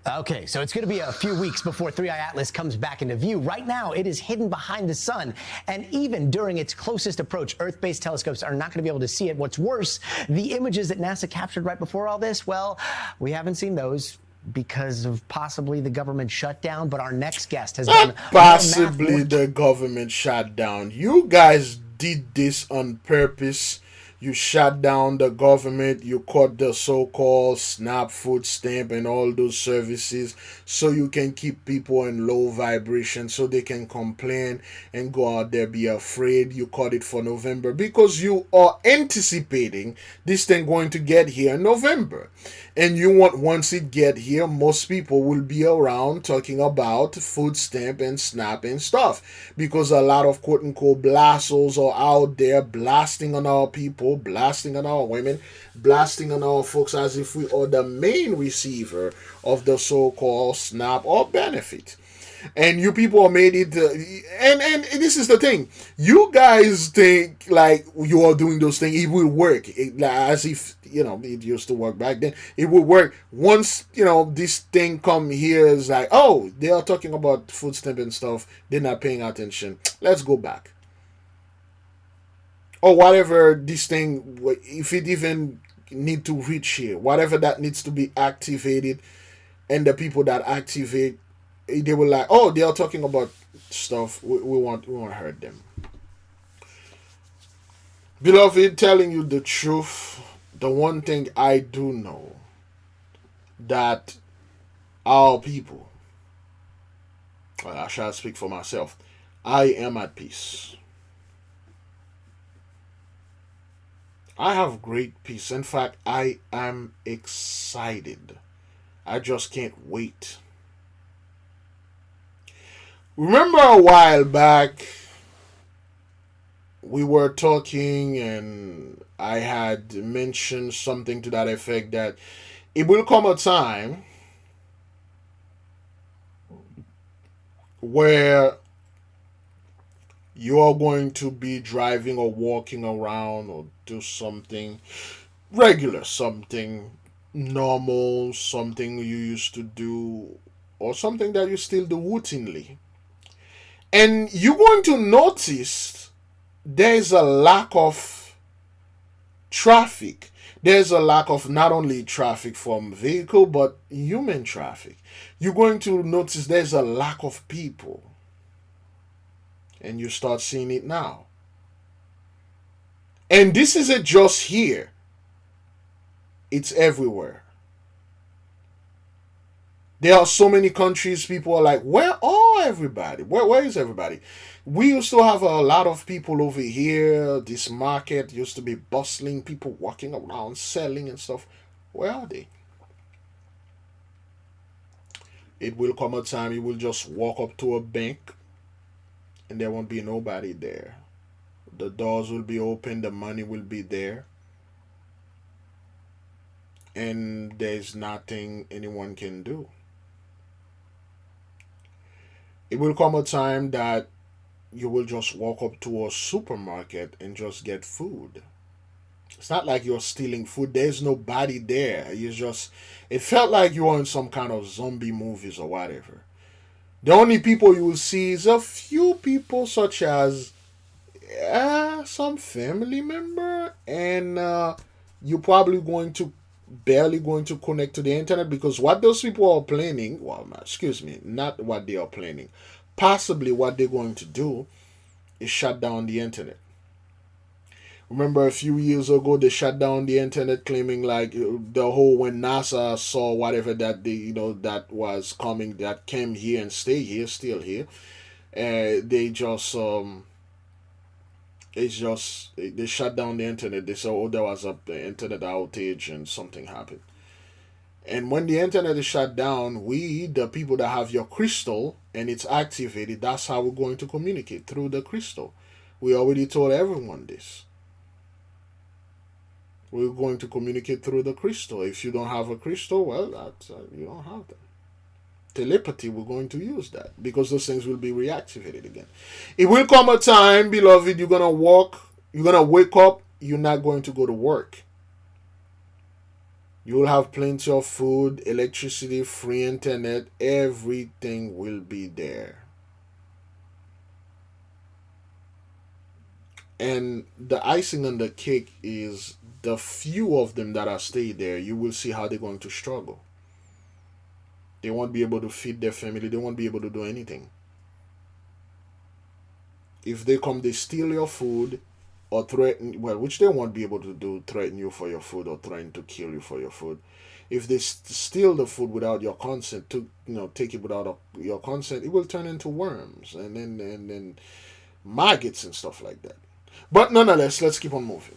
Okay, so it's going to be a few weeks before 3i Atlas comes back into view. Right now, it is hidden behind the sun, and even during its closest approach, Earth-based telescopes are not going to be able to see it. What's worse, the images that NASA captured right before all this, well, we haven't seen those because of possibly the government shutdown, but our next guest has done possibly the government shutdown. You guys did this on purpose. You shut down the government, you cut the so-called SNAP food stamp and all those services so you can keep people in low vibration so they can complain and go out there be afraid. You cut it for November because you are anticipating this thing going to get here in November. And you want, once it get here, most people will be around talking about food stamp and SNAP and stuff, because a lot of quote-unquote blastos are out there blasting on our people, blasting on our women, blasting on our folks as if we are the main receiver of the so-called SNAP or benefit. And you people made it, and this is the thing. You guys think like you are doing those things, it will work. As if, you know, it used to work back then. It will work once, you know, this thing come here is like, oh, they are talking about food stamp and stuff. They're not paying attention. Let's go back. Or whatever this thing, if it even need to reach here, whatever that needs to be activated, and the people that activate, they were like, oh, they are talking about stuff. We won't hurt them. Beloved, telling you the truth, the one thing I do know, that our people, well, I shall speak for myself, I am at peace. I have great peace. In fact, I am excited. I just can't wait. Remember a while back, we were talking and I had mentioned something to that effect that it will come a time where you are going to be driving or walking around or do something regular, something normal, something you used to do, or something that you still do routinely. And you're going to notice there's a lack of traffic. There's a lack of not only traffic from vehicle, but human traffic. You're going to notice there's a lack of people. And you start seeing it now. And this isn't just here. It's everywhere. There are so many countries, people are like, where are everybody? Where is everybody? We used to have a lot of people over here. This market used to be bustling, people walking around, selling and stuff. Where are they? It will come a time you will just walk up to a bank and there won't be nobody there. The doors will be open, the money will be there. And there's nothing anyone can do. It will come a time that you will just walk up to a supermarket and just get food. It's not like you're stealing food. There's nobody there. It felt like you were in some kind of zombie movies or whatever. The only people you will see is a few people such as some family member, and you're probably barely going to connect to the internet, because what those people are planning, not what they are planning, possibly what they're going to do is shut down the internet. Remember a few years ago they shut down the internet, claiming like the whole, when NASA saw whatever that that was coming, that came here and stay here, still here, they just they shut down the internet. They said, oh, there was a internet outage and something happened. And when the internet is shut down, we, the people that have your crystal and it's activated, that's how we're going to communicate, through the crystal. We already told everyone this. We're going to communicate through the crystal. If you don't have a crystal, well, that's, you don't have that. Telepathy, we're going to use that because those things will be reactivated again. It will come a time, beloved, you're going to wake up, you're not going to go to work. You will have plenty of food, electricity, free internet. Everything will be there. And the icing on the cake is the few of them that are stay there. You will see how they're going to struggle. They won't be able to feed their family. They won't be able to do anything. If they come, they steal your food or threaten, well, which they won't be able to do, threaten you for your food or threaten to kill you for your food. If they steal the food without your consent, take it without your consent, it will turn into worms and then maggots and stuff like that. But nonetheless, let's keep on moving.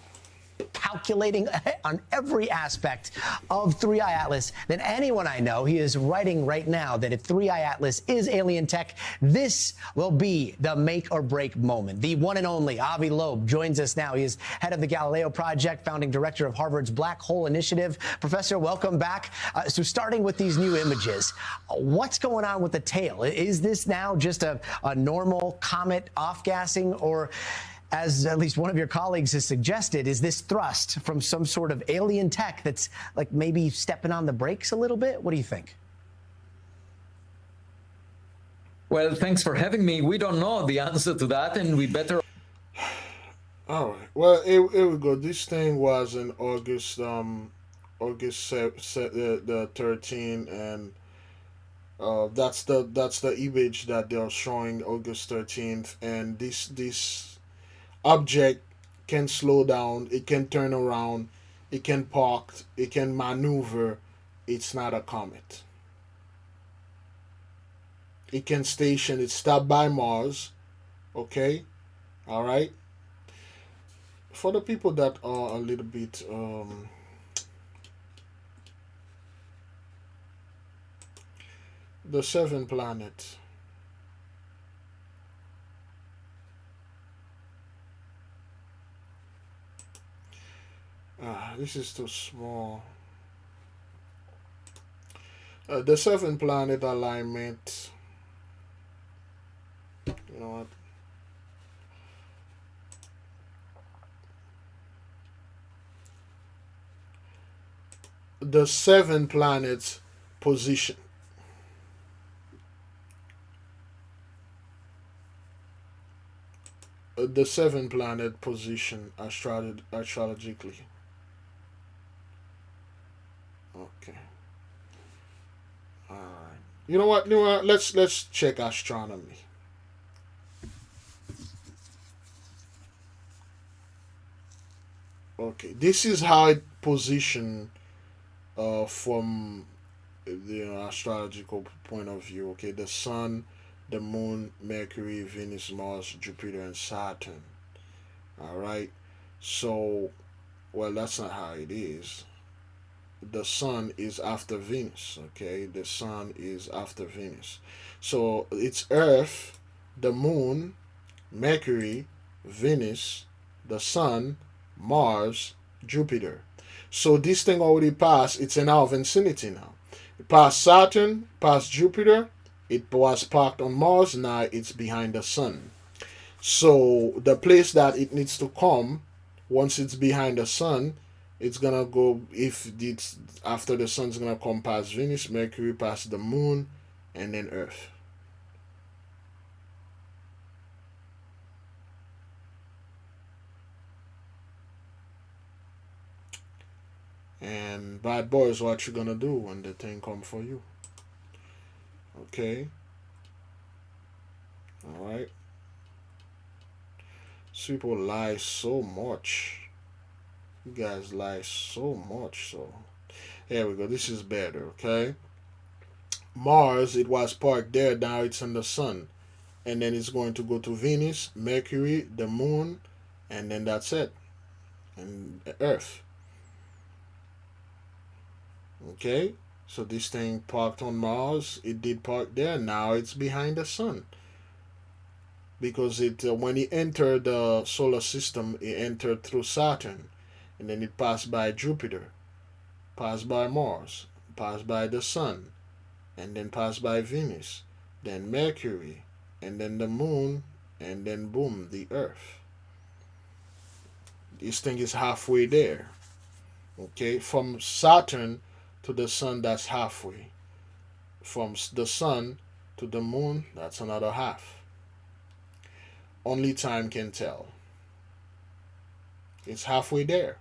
Calculating on every aspect of 3i Atlas than anyone I know. He is writing right now that if 3i Atlas is alien tech, this will be the make or break moment. The one and only Avi Loeb joins us now. He is head of the Galileo Project, founding director of Harvard's Black Hole Initiative. Professor, welcome back. So starting with these new images, what's going on with the tail? Is this now just a normal comet off-gassing, or, as at least one of your colleagues has suggested, is this thrust from some sort of alien tech that's like maybe stepping on the brakes a little bit? What do you think? Well, thanks for having me. We don't know the answer to that, and we better... All right. Well, here we go. This thing was in August the 13th, and that's the image that they're showing, August 13th, and this object can slow down, it can turn around, it can park, it can maneuver. It's not a comet. It can station, it's stopped by Mars. Okay? Alright? For the people that are a little bit the 7 planets. This is too small. The 7 planet alignment. You know what? The 7 planets position. The 7 planet position astrologically. Okay. All right. You know what? Let's check astronomy. Okay. This is how it positioned from the astrological point of view. Okay, the Sun, the Moon, Mercury, Venus, Mars, Jupiter, and Saturn. All right. So, well, that's not how it is. The Sun is after Venus. Okay, the Sun is after Venus. So it's Earth, the Moon, Mercury, Venus, the Sun, Mars, Jupiter. So this thing already passed. It's an hour of infinity now. It passed Saturn, passed Jupiter. It was parked on Mars. Now it's behind the Sun. So the place that it needs to come, once it's behind the Sun, it's gonna go, if it's after the Sun's gonna come past Venus, Mercury, past the Moon, and then Earth. And bad boys, what you gonna do when the thing come for you? Okay. All right. People lie so much. You guys lie so much. So here we go. This is better. Okay. Mars, it was parked there. Now it's in the Sun. and then it's going to go to Venus, Mercury, the Moon, and then that's it, and Earth. Okay, so this thing parked on Mars. It did park there. Now it's behind the sun because it when it entered the solar system, it entered through Saturn, and then it passed by Jupiter, passed by Mars, passed by the sun, and then passed by Venus, then Mercury, and then the Moon, and then boom, the Earth. This thing is halfway there. Okay, from Saturn to the sun, that's halfway. From the sun to the moon, that's another half. Only time can tell. It's halfway there.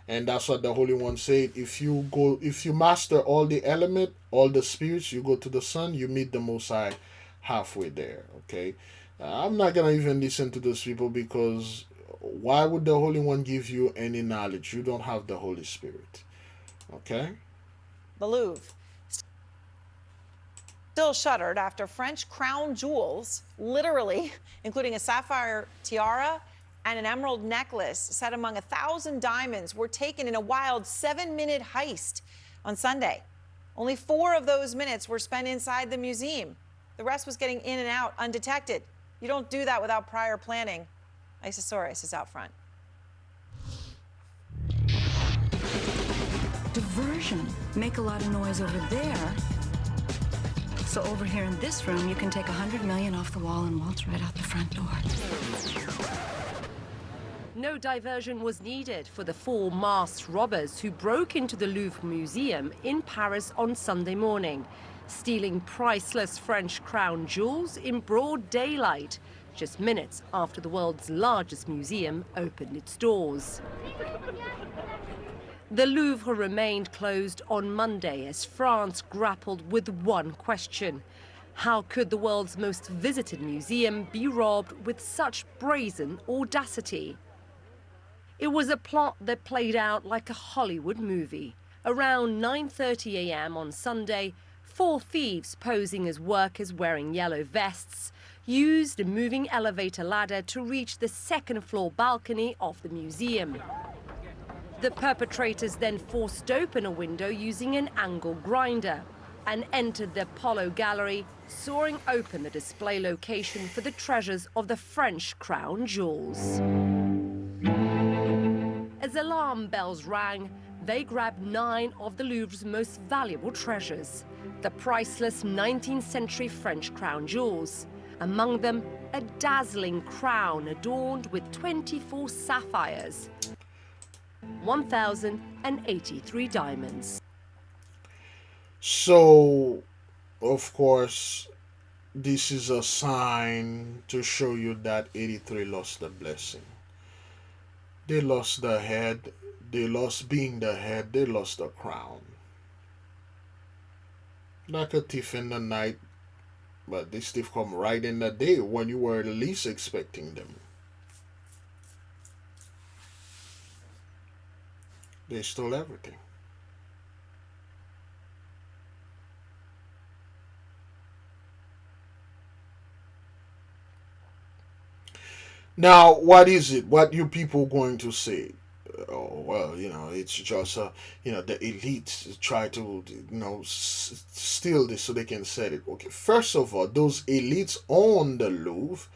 And that's what the Holy One said. If you master all the element, all the spirits, you go to the sun, you meet the Most High halfway there. Okay? I'm not gonna even listen to those people, because why would the Holy One give you any knowledge? You don't have the Holy Spirit. Okay? The Louvre still shuttered after French crown jewels, literally, including a sapphire tiara and an emerald necklace set among 1,000 diamonds, were taken in a wild 7-minute heist on Sunday. Only 4 of those minutes were spent inside the museum. The rest was getting in and out undetected. You don't do that without prior planning. Isasaurus is out front. Diversion. Make a lot of noise over there. So over here in this room, you can take 100 million off the wall and waltz right out the front door. No diversion was needed for the 4 masked robbers who broke into the Louvre Museum in Paris on Sunday morning, stealing priceless French crown jewels in broad daylight, just minutes after the world's largest museum opened its doors. The Louvre remained closed on Monday as France grappled with one question: how could the world's most visited museum be robbed with such brazen audacity? It was a plot that played out like a Hollywood movie. Around 9:30 a.m. on Sunday, 4 thieves posing as workers wearing yellow vests used a moving elevator ladder to reach the second-floor balcony of the museum. The perpetrators then forced open a window using an angle grinder and entered the Apollo Gallery, sawing open the display location for the treasures of the French crown jewels. As alarm bells rang, they grabbed 9 of the Louvre's most valuable treasures, the priceless 19th century French crown jewels. Among them, a dazzling crown adorned with 24 sapphires, 1,083 diamonds. So, of course, this is a sign to show you that 83 lost the blessing. They lost the head, they lost being the head, they lost the crown. Like a thief in the night, but this thief come right in the day when you were least expecting them. They stole everything. Now, what is it? What you people going to say? Oh, well, it's just, the elites try to, steal this so they can sell it. Okay, first of all, those elites own the Louvre.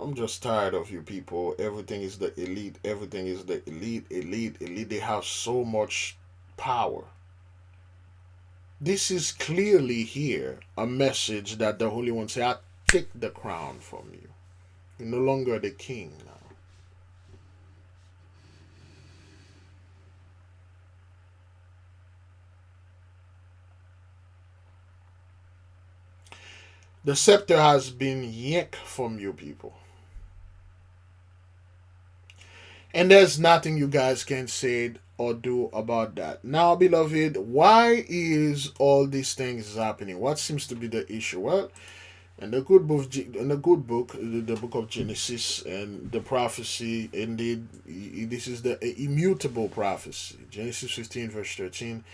I'm just tired of you people. Everything is the elite. Everything is the elite. They have so much power. This is clearly here a message that the Holy One said, I take the crown from you. You're no longer the king now. The scepter has been yanked from you people. And there's nothing you guys can say or do about that. Now, beloved, why is all these things happening? What seems to be the issue? Well, in the good book, the book of Genesis and the prophecy, indeed, this is the immutable prophecy. Genesis 15, verse 13.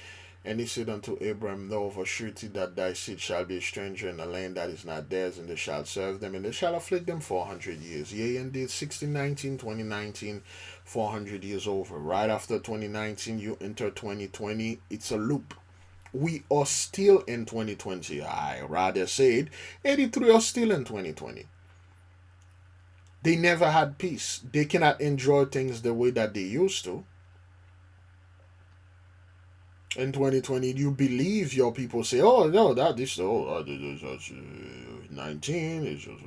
And he said unto Abram, know of a surety that thy seed shall be a stranger in a land that is not theirs, and they shall serve them, and they shall afflict them 400 years. Yea, indeed, 1619, 2019, 400 years over. Right after 2019, you enter 2020. It's a loop. We are still in 2020. I rather said 83 are still in 2020. They never had peace. They cannot enjoy things the way that they used to. In 2020, you believe your people say, oh, no, this 19, it's just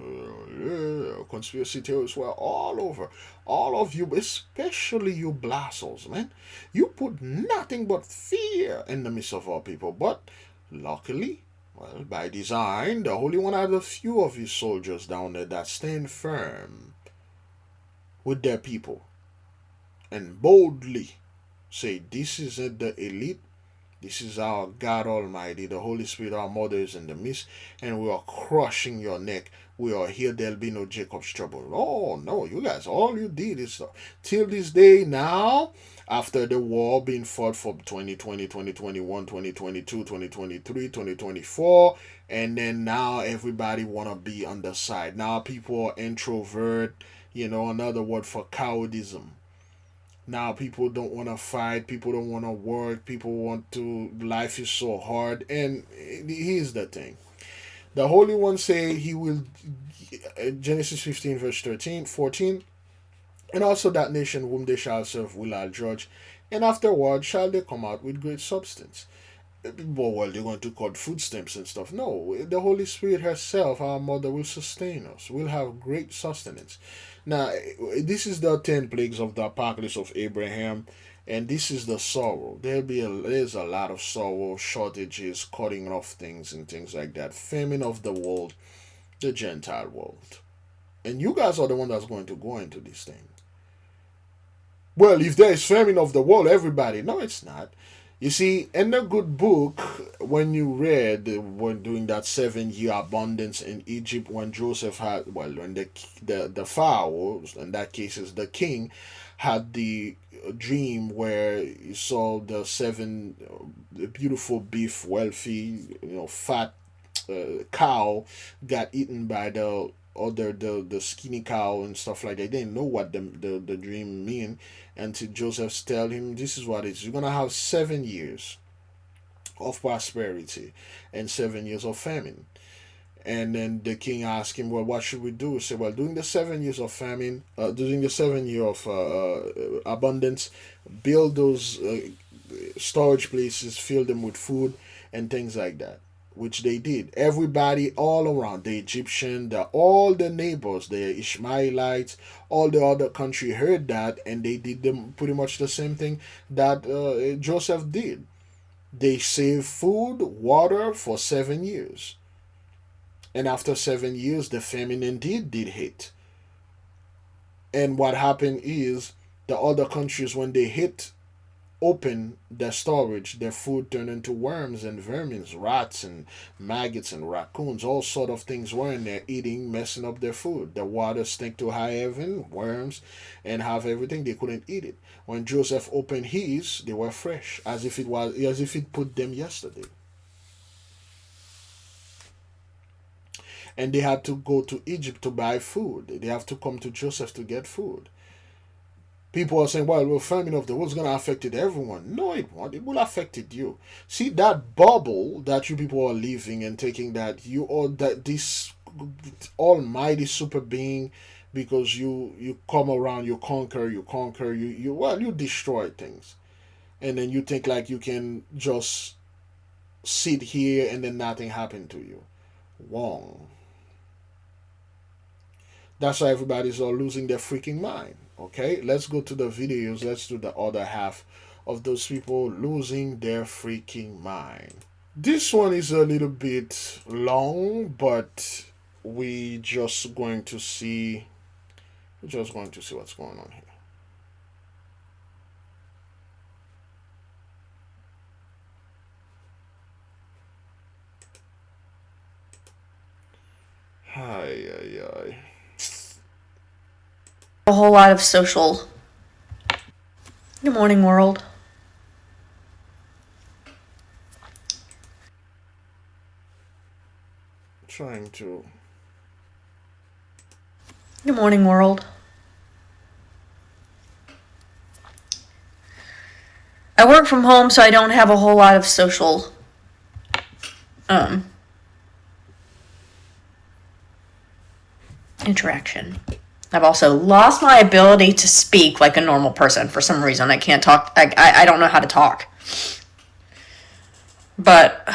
conspiracy theories were all over. All of you, especially you blassos, man. You put nothing but fear in the midst of our people. But luckily, well, by design, the Holy One had a few of his soldiers down there that stand firm with their people and boldly say, this isn't the elite. This is our God Almighty, the Holy Spirit, our mother is in the midst, and we are crushing your neck. We are here, there'll be no Jacob's trouble. Oh, no, you guys, all you did is, till this day now, after the war being fought for 2020, 2021, 2022, 2023, 2024, and then now everybody want to be on the side. Now people are introvert, another word for cowardism. Now people don't want to fight, people don't want to work, people want to, life is so hard. And here's the thing. The Holy One say he will, Genesis 15 verse 14, and also that nation whom they shall serve will I judge, and afterward shall they come out with great substance. Well, they're going to cut food stamps and stuff. No, the Holy Spirit herself, our mother, will sustain us. We'll have great sustenance. Now, this is the 10 plagues of the apocalypse of Abraham, and this is the sorrow. There's a lot of sorrow, shortages, cutting off things and things like that. Famine of the world, the Gentile world. And you guys are the one that's going to go into this thing. Well, if there is famine of the world, everybody. No, it's not. You see, in the good book, when you read, when doing that 7-year abundance in Egypt, when Joseph had, well, when the Pharaoh, in that case is the king, had the dream where he saw the 7 beautiful beef, wealthy, fat cow got eaten by the skinny cow and stuff like that. They didn't know what the dream mean until Joseph tell him, this is what it is. You're gonna have 7 years of prosperity and 7 years of famine. And then the king asked him, well, what should we do? He said, well, during the 7 years of famine, during the 7 year of abundance, build those storage places, fill them with food and things like that, which they did. Everybody all around, the Egyptian, all the neighbors, the Ishmaelites, all the other country heard that, and they did them pretty much the same thing that Joseph did. They saved food, water for 7 years. And after 7 years, the famine indeed did hit. And what happened is, the other countries, when they hit open their storage, their food turned into worms and vermins, rats and maggots and raccoons, all sort of things were in there eating, messing up their food. The water stank to high heaven, worms, and have everything. They couldn't eat it. When Joseph opened his, they were fresh, as if it put them yesterday. And they had to go to Egypt to buy food. They have to come to Joseph to get food. People are saying, well, famine of the world is going to affect everyone. No, it won't. It will affect you. See, that bubble that you people are living and taking that you are that this almighty super being, because you come around, you conquer, you destroy things. And then you think like you can just sit here and then nothing happened to you. Wrong. That's why everybody's all losing their freaking mind. Okay, let's go to the videos. Let's do the other half of those people losing their freaking mind. This one is a little bit long, but we just going to see what's going on here. Hi. A whole lot of social. Good morning, world. trying to. Good morning, world. I work from home, so I don't have a whole lot of social interaction. I've also lost my ability to speak like a normal person. For some reason, I can't talk. I don't know how to talk. But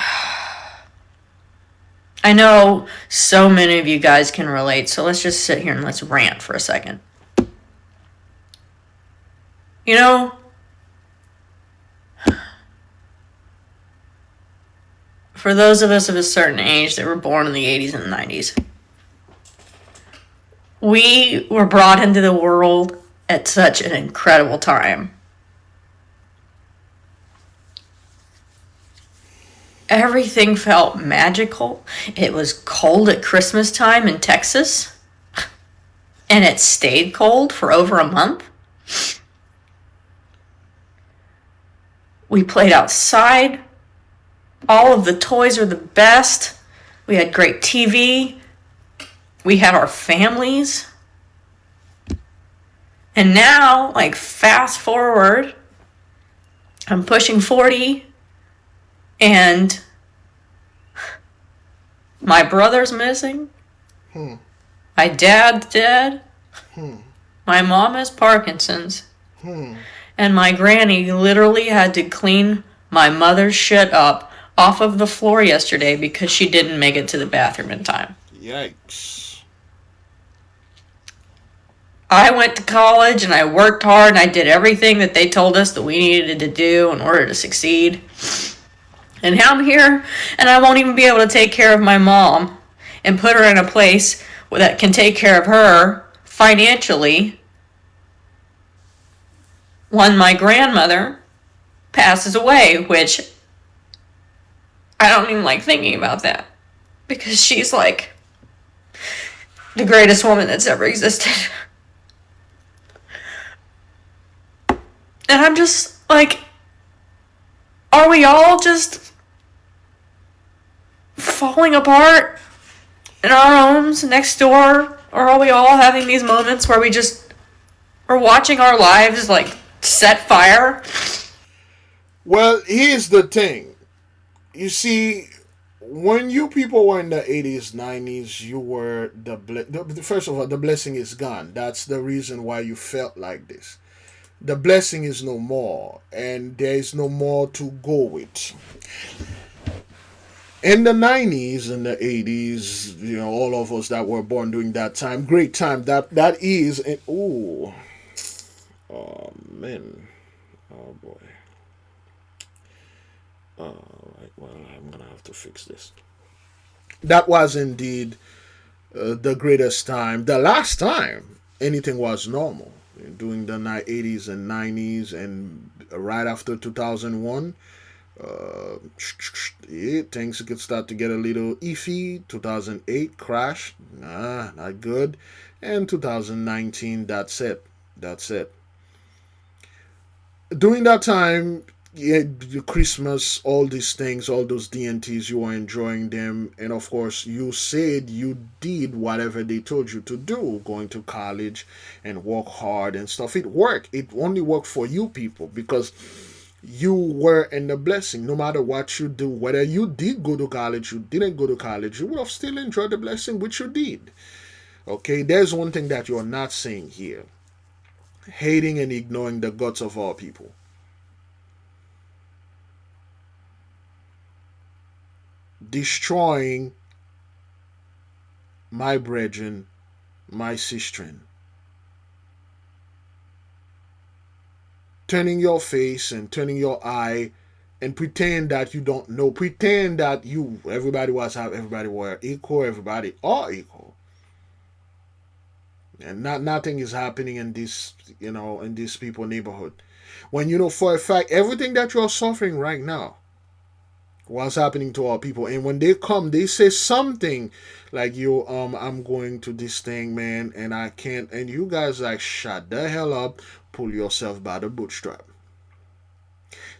I know so many of you guys can relate, so let's just sit here and let's rant for a second. You know, for those of us of a certain age that were born in the 80s and 90s, we were brought into the world at such an incredible time. Everything felt magical. It was cold at Christmas time in Texas, and it stayed cold for over a month. We played outside. All of the toys were the best. We had great TV. We had our families. And now, like, fast forward, I'm pushing 40, and my brother's missing. My dad's dead. My mom has Parkinson's. And my granny literally had to clean my mother's shit up off of the floor yesterday because she didn't make it to the bathroom in time. Yikes. I went to college and I worked hard and I did everything that they told us that we needed to do in order to succeed. And now I'm here and I won't even be able to take care of my mom and put her in a place that can take care of her financially when my grandmother passes away, which I don't even like thinking about that because she's like the greatest woman that's ever existed. And I'm just like, are we all just falling apart in our homes next door? Or are we all having these moments where we just are watching our lives like set fire? Well, here's the thing. You see, when you people were in the 80s, 90s, you were first of all, the blessing is gone. That's the reason why you felt like this. The blessing is no more, and there is no more to go with. In the 90s and the 80s, you know, all of us that were born during that time, great time. That is, and oh man, oh boy. Alright, well, I'm gonna have to fix this. That was indeed the greatest time, the last time anything was normal. During the 80s and 90s and right after 2001, things could start to get a little iffy. 2008 crash, not good. And 2019, that's it. During that time, yeah, Christmas, all these things, all those DNTs, you were enjoying them, and of course you said you did whatever they told you to do, going to college and work hard and stuff. It worked. It only worked for you people because you were in the blessing. No matter what you do, whether you did go to college, you didn't go to college, you would have still enjoyed the blessing, which you did. Okay, there's one thing that you're not saying here: hating and ignoring the guts of our people. Destroying my brethren, my sistren. Turning your face and turning your eye and pretend that you don't know. Pretend that everybody were equal, everybody are equal. And nothing is happening in this, in this people neighborhood. When you know for a fact everything that you're suffering right now what's happening to our people. And when they come, they say something like, I'm going to this thing, man, and I can't. And you guys like, shut the hell up, pull yourself by the bootstrap.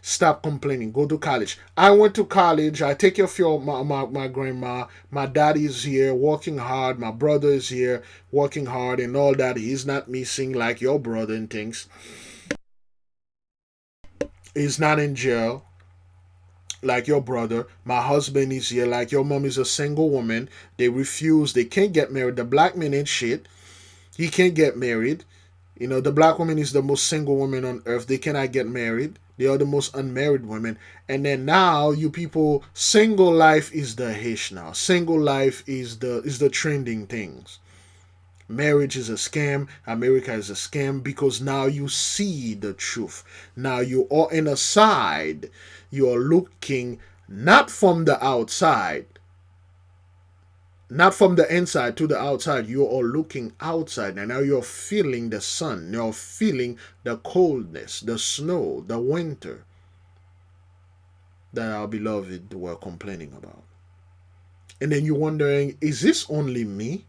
Stop complaining. Go to college. I went to college. I take care of my grandma. My daddy is here working hard. My brother is here working hard and all that. He's not missing like your brother and things. He's not in jail like your brother. My husband is here like your mom is a single woman. They refuse. They can't get married. The black man ain't shit. He can't get married. You know, the black woman is the most single woman on earth. They cannot get married. They are the most unmarried women. And then now you people, single life is the hish now. Single life is the trending things. Marriage is a scam. America is a scam because now you see the truth. Now you are in a side. You are looking not from the outside. Not from the inside to the outside. You are looking outside. And now you're feeling the sun. You're feeling the coldness, the snow, the winter that our beloved were complaining about. And then you're wondering, is this only me?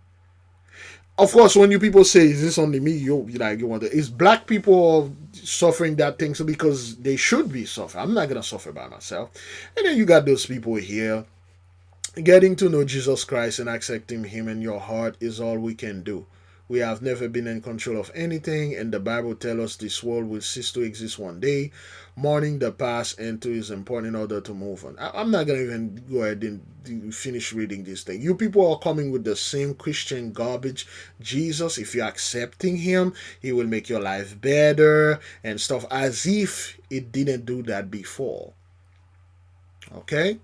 Of course, when you people say, is this only me? You wonder, is black people suffering that thing so because they should be suffering? I'm not going to suffer by myself. And then you got those people here. Getting to know Jesus Christ and accepting him in your heart is all we can do. We have never been in control of anything, and the Bible tells us this world will cease to exist one day. Mourning the past and to is important in order to move on. I'm not going to even go ahead and finish reading this thing. You people are coming with the same Christian garbage. Jesus, if you're accepting him, he will make your life better and stuff, as if it didn't do that before. Okay?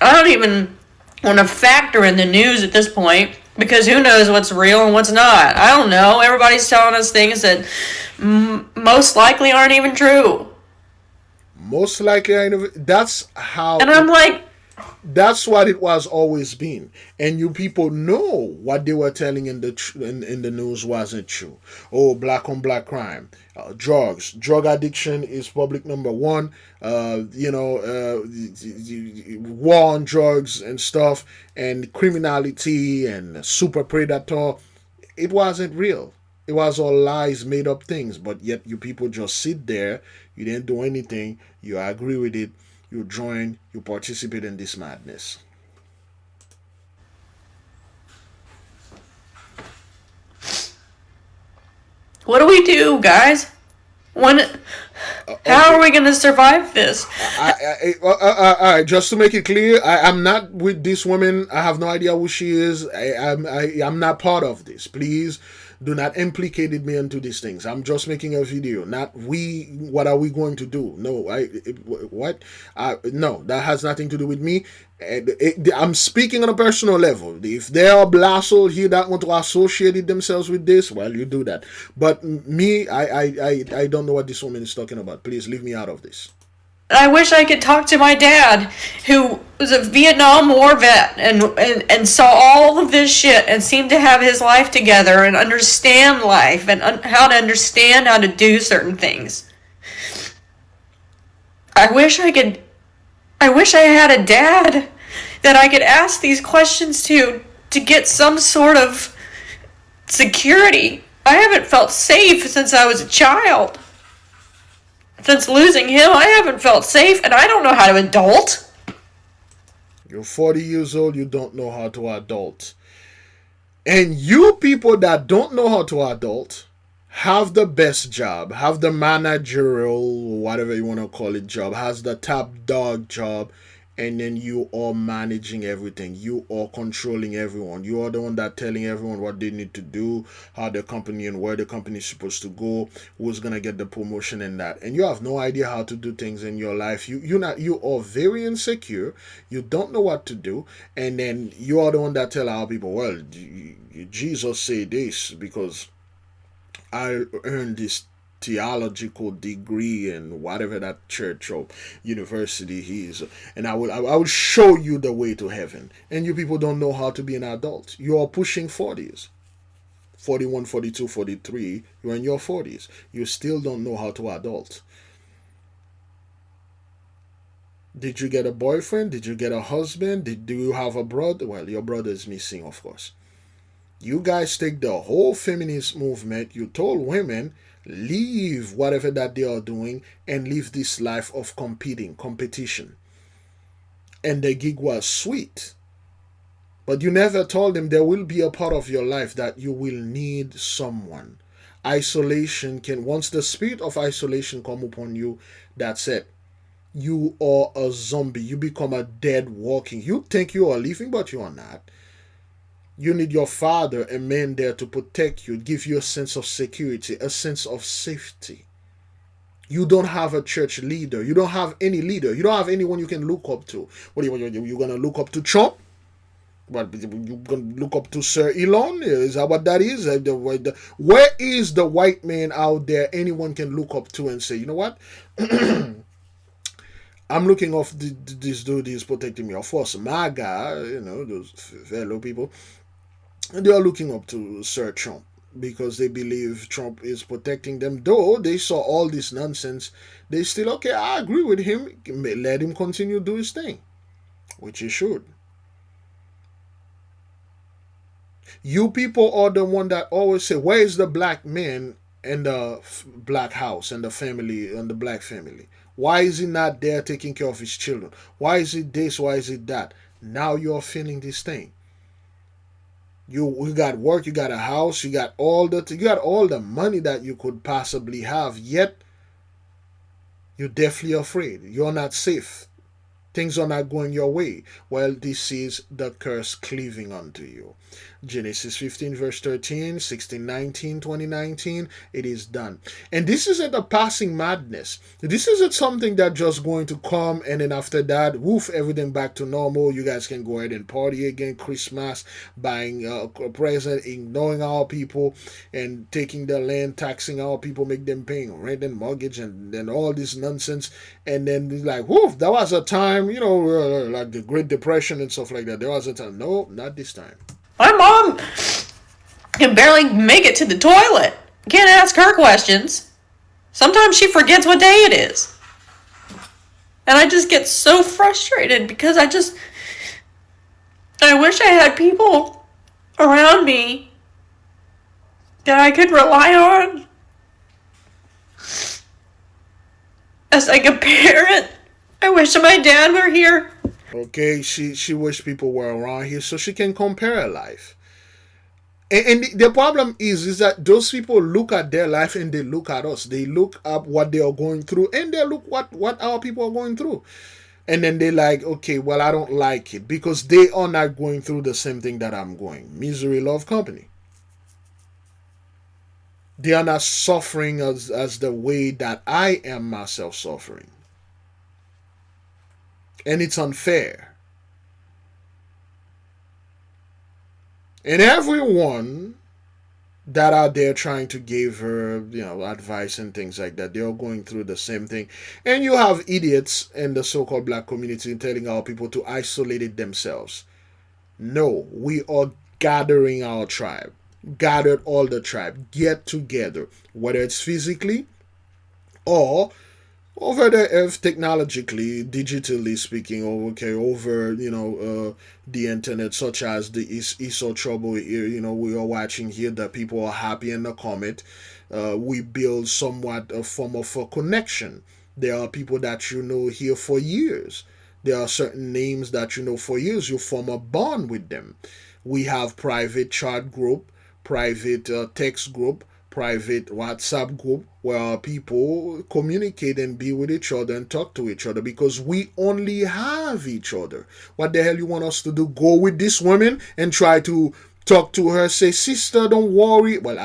I don't even want to factor in the news at this point because who knows what's real and what's not. I don't know. Everybody's telling us things that most likely aren't even true. Most likely, that's how. And I'm like, that's what it was always been. And you people know what they were telling in the news wasn't true. Oh, black on black crime, drugs, drug addiction is public number one. War on drugs and stuff, and criminality and super predator. It wasn't real. It was all lies, made up things. But yet you people just sit there. You didn't do anything. You agree with it. You join, you participate in this madness. what do we do, guys? How are we going to survive this? All right, just to make it clear, I'm not with this woman. I have no idea who she is. I'm not part of this. Please do not implicate me into these things. I'm just making a video. Not what are we going to do? No, no, that has nothing to do with me. I'm speaking on a personal level. If there are blasts here that want to associate themselves with this, well, you do that. But me, I don't know what this woman is talking about. Please leave me out of this. I wish I could talk to my dad, who was a Vietnam War vet and saw all of this shit and seemed to have his life together and understand life and how to understand how to do certain things. I wish I had a dad that I could ask these questions to get some sort of security. I haven't felt safe since I was a child. Since losing him, I haven't felt safe, and I don't know how to adult. You're 40 years old, you don't know how to adult. And you people that don't know how to adult have the best job, have the managerial, whatever you want to call it, job, has the top dog job, and then you are managing everything. You are controlling everyone. You are the one that telling everyone what they need to do, how the company and where the company is supposed to go, who's gonna get the promotion and that. And you have no idea how to do things in your life. You are very insecure. You don't know what to do, and then you are the one that tell our people, well, Jesus said this because I earned this theological degree in whatever that church or university he is, and I will show you the way to heaven. And you people don't know how to be an adult. You are pushing 40s, 41, 42, 43. You're in your 40s. You still don't know how to adult. Did you get a boyfriend? Did you get a husband? Do you have a brother? Well, your brother is missing, of course. You guys take the whole feminist movement. You told women, leave whatever that they are doing and live this life of competition. And the gig was sweet. But you never told them there will be a part of your life that you will need someone. Isolation can, once the spirit of isolation come upon you, that's it. You are a zombie. You become a dead walking. You think you are living, but you are not. You need your father, a man there to protect you, give you a sense of security, a sense of safety. You don't have a church leader. You don't have any leader. You don't have anyone you can look up to. What are you going to look up to Trump? What, you gonna look up to Sir Elon? Is that what that is? Where is the white man out there anyone can look up to and say, you know what? I'm looking off this dude is protecting me. Of course, MAGA, those fellow people, they are looking up to Sir Trump because they believe Trump is protecting them. Though they saw all this nonsense, they still, okay, I agree with him. Let him continue to do his thing, which he should. You people are the one that always say, where is the black man in the black house and the family and the black family? Why is he not there taking care of his children? Why is it this? Why is it that? Now you're feeling this thing. You got work, you got a house, you got all the money that you could possibly have, yet you're deathly afraid. You're not safe. Things are not going your way. Well, this is the curse cleaving unto you. Genesis 15 verse 13, 16, 19, 20, 19, it is done. And this isn't a passing madness. This isn't something that just going to come and then after that, woof, everything back to normal. You guys can go ahead and party again, Christmas, buying a present, ignoring our people and taking the land, taxing our people, make them paying rent and mortgage and then all this nonsense. And then it's like, woof, that was a time, like the Great Depression and stuff like that. There was a time. No, not this time. My mom can barely make it to the toilet. Can't ask her questions. Sometimes she forgets what day it is. And I just get so frustrated because I wish I had people around me that I could rely on as like a parent. I wish my dad were here. Okay, she wish people were around here so she can compare her life. And the problem is that those people look at their life and they look at us. They look up what they are going through and they look what our people are going through. And then they like, okay, well, I don't like it because they are not going through the same thing that I'm going. Misery love company. They are not suffering as the way that I am myself suffering. And it's unfair. And everyone that are there trying to give her, advice and things like that, they're going through the same thing. And you have idiots in the so-called black community telling our people to isolate themselves. No, we are gathering our tribe. Gathered all the tribe. Get together. Whether it's physically or over the earth, technologically, digitally speaking, over the internet, such as the Esau Trouble, we are watching here that people are happy in the comment. We build somewhat a form of a connection. There are people that here for years. There are certain names that for years. You form a bond with them. We have private chat group, private text group, private WhatsApp group where people communicate and be with each other and talk to each other because we only have each other. What the hell you want us to do? Go with this woman and try to talk to her, say, sister, don't worry. Well,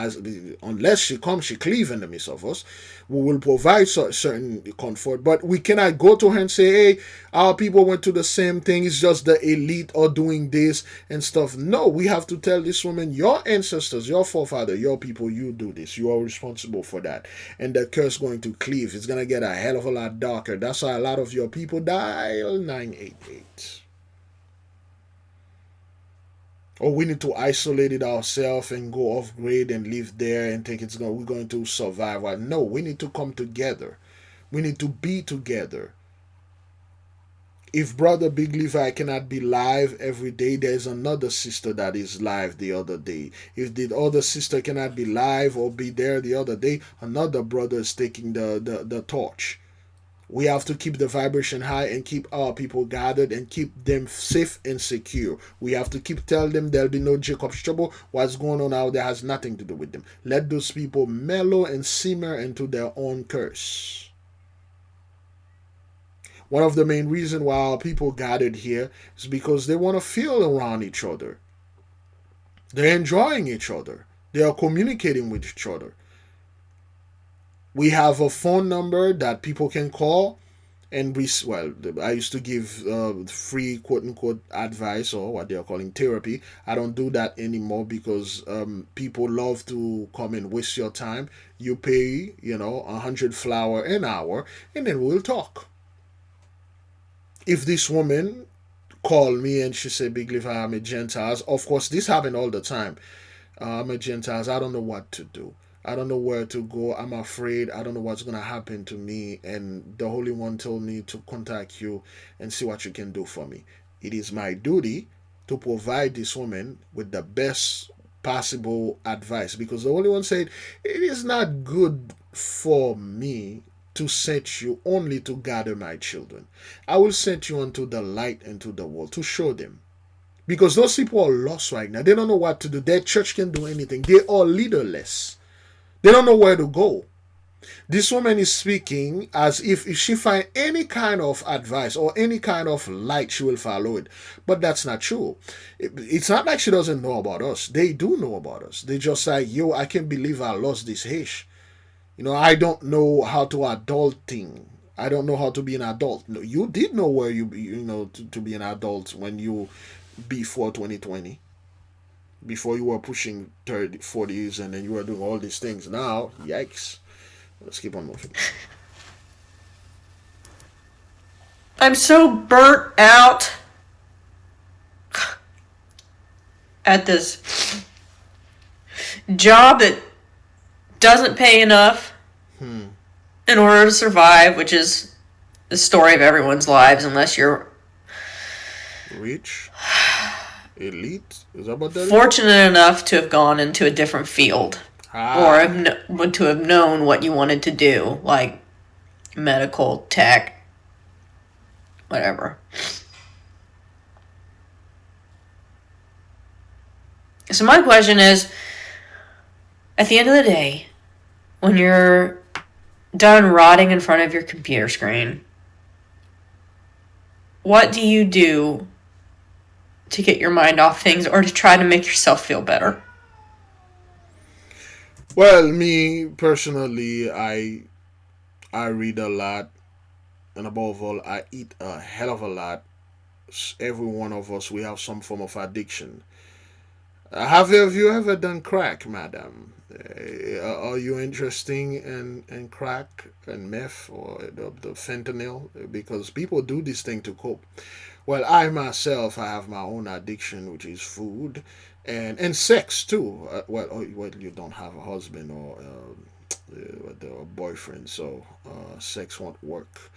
unless she comes, she cleave in the midst of us. We will provide certain comfort, but we cannot go to her and say, hey, our people went to the same thing. It's just the elite are doing this and stuff. No, we have to tell this woman, your ancestors, your forefather, your people, you do this. You are responsible for that. And the curse going to cleave. It's going to get a hell of a lot darker. That's why a lot of your people dial 988. Or we need to isolate it ourselves and go off grid and live there and think we're going to survive. Well, no, we need to come together. We need to be together. If Brother Big Levi cannot be live every day, there's another sister that is live the other day. If the other sister cannot be live or be there the other day, another brother is taking the torch. We have to keep the vibration high and keep our people gathered and keep them safe and secure. We have to keep telling them there'll be no Jacob's trouble. What's going on out there has nothing to do with them. Let those people mellow and simmer into their own curse. One of the main reasons why our people gathered here is because they want to feel around each other. They're enjoying each other. They are communicating with each other. We have a phone number that people can call, and I used to give free quote-unquote advice, or what they're calling therapy. I don't do that anymore because people love to come and waste your time. You pay, 100 flower an hour, and then we'll talk. If this woman called me and she said, Big Levi, I'm a Gentiles, of course, this happened all the time. I'm a Gentiles, I don't know what to do. I don't know where to go. I'm afraid. I don't know what's going to happen to me. And the Holy One told me to contact you and see what you can do for me. It is my duty to provide this woman with the best possible advice, because the Holy One said, it is not good for me to send you only to gather my children. I will send you unto the light and to the world to show them. Because those people are lost right now. They don't know what to do. Their church can do anything. They are leaderless. They don't know where to go. This woman is speaking as if she finds any kind of advice or any kind of light, she will follow it. But that's not true. It's not like she doesn't know about us. They do know about us. They just like, yo, I can't believe I lost this Hish. I don't know how to adulting. I don't know how to be an adult. No, you did know where to be an adult when you before 2020. Before you were pushing 30, 40s, and then you were doing all these things. Now, yikes. Let's keep on moving. I'm so burnt out at this job that doesn't pay enough in order to survive, which is the story of everyone's lives, unless you're rich, elite. Is that what that fortunate enough to have gone into a different field, or to have known what you wanted to do, like medical, tech, whatever. So my question is, at the end of the day, when you're done rotting in front of your computer screen, what do you do to get your mind off things or to try to make yourself feel better? Well, me personally, I read a lot, and above all, I eat a hell of a lot. Every one of us, we have some form of addiction. Have you ever done crack, madam? Are you interested in crack and meth or the fentanyl? Because people do this thing to cope. Well, I myself, I have my own addiction, which is food and sex too. Well, you don't have a husband or a boyfriend, so sex won't work.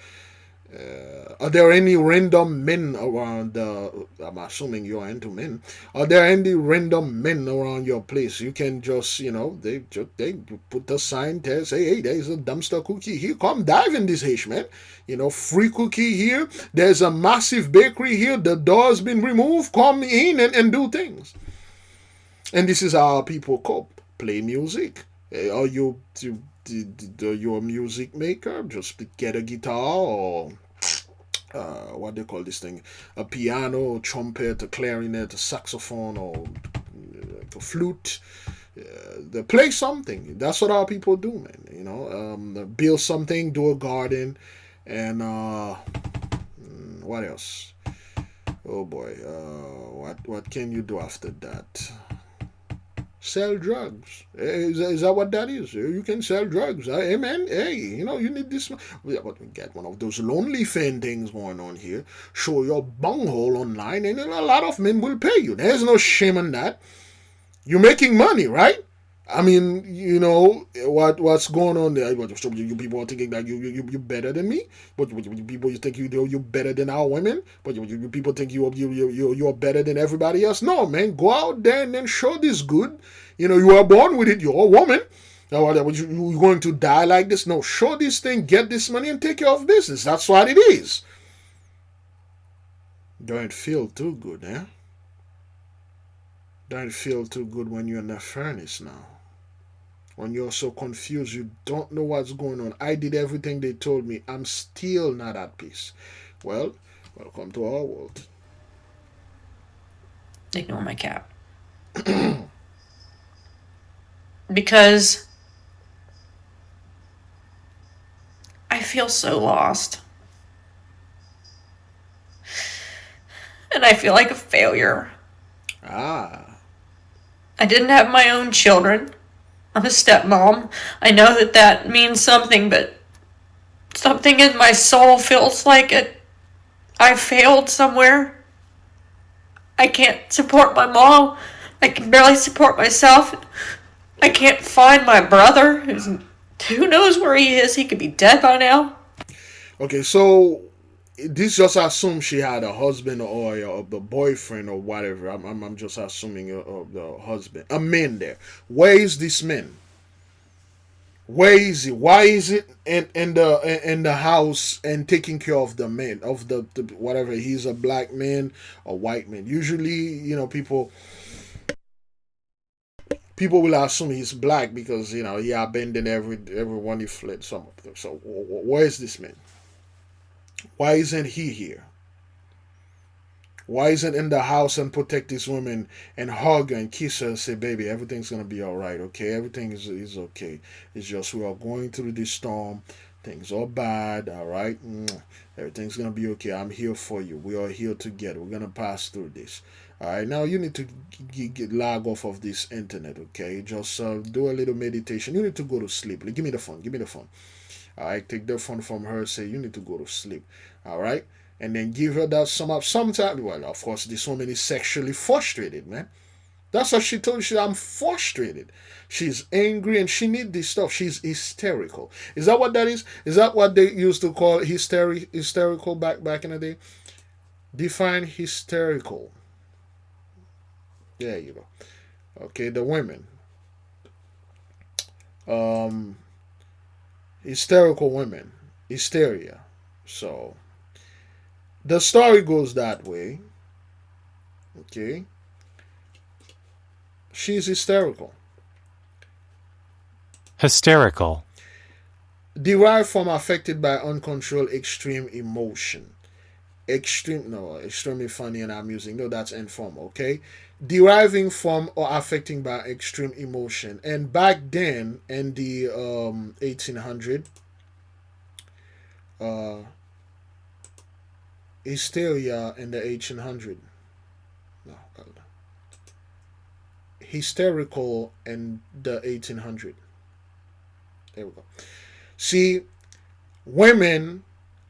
Are there any random men around? I'm assuming you're into men. Are there any random men around your place? You can just, they put the sign there, say, hey, there's a dumpster cookie here. Come dive in this Hish, man. Free cookie here. There's a massive bakery here. The door's been removed. Come in and do things. And this is how people cope. Play music. Are you a music maker? Just get a guitar or what they call this thing, a piano, a trumpet, a clarinet, a saxophone, or a flute. They play something. That's what our people do, man. Build something, do a garden, and what else? Oh boy, what can you do after that? Sell drugs. Is that what that is? You can sell drugs. Hey, man, hey, you need this. But we get one of those lonely fan things going on here. Show your bunghole online, and a lot of men will pay you. There's no shame in that. You're making money, right? I mean, what's going on there? You people are thinking that you better than me, but you people you think you better than our women, but you people think you're better than everybody else. No, man, go out there and then show this good. You are born with it. You're a woman. Now, you're going to die like this? No, show this thing, get this money, and take care of business. That's what it is. Don't feel too good, eh? Don't feel too good when you're in the furnace now. When you're so confused, you don't know what's going on. I did everything they told me. I'm still not at peace. Well, welcome to our world. Ignore my cat. Because I feel so lost. And I feel like a failure. Ah. I didn't have my own children. I'm a stepmom. I know that means something, but something in my soul feels like I failed somewhere. I can't support my mom. I can barely support myself. I can't find my brother. Who knows where he is? He could be dead by now. Okay, so this just assumes she had a husband or a boyfriend or whatever. I'm just assuming the husband, a man there. Where is this man? Where is he? Why is it in the house and taking care of the man of the whatever? He's a black man or white man. Usually, people will assume he's black because he abandoned everyone he fled. So where is this man? Why isn't he here? Why isn't in the house and protect this woman and hug her and kiss her and say, baby, everything's gonna be all right, okay? Everything is okay. It's just we are going through this storm. Things are bad, all right? Everything's gonna be okay. I'm here for you. We are here together. We're gonna pass through this. All right, now you need to get log off of this internet, okay? Just do a little meditation. You need to go to sleep. Like, give me the phone. Give me the phone. All right, take the phone from her. Say you need to go to sleep. All right, and then give her that sometimes. Well, of course, this woman is sexually frustrated, man. That's what she told you. I'm frustrated. She's angry and she needs this stuff. She's hysterical. Is that what that is? Is that what they used to call hysterical back in the day? Define hysterical. There you go. Okay, the women. Hysterical women. Hysteria. So the story goes that way. Okay. She's hysterical. Hysterical. Derived from affected by uncontrolled extreme emotion. Extremely funny and amusing. No, that's informal, okay? Deriving from or affecting by extreme emotion. And back then in the 1800, hysteria in the 1800. No, hysterical in the 1800. There we go. See, women,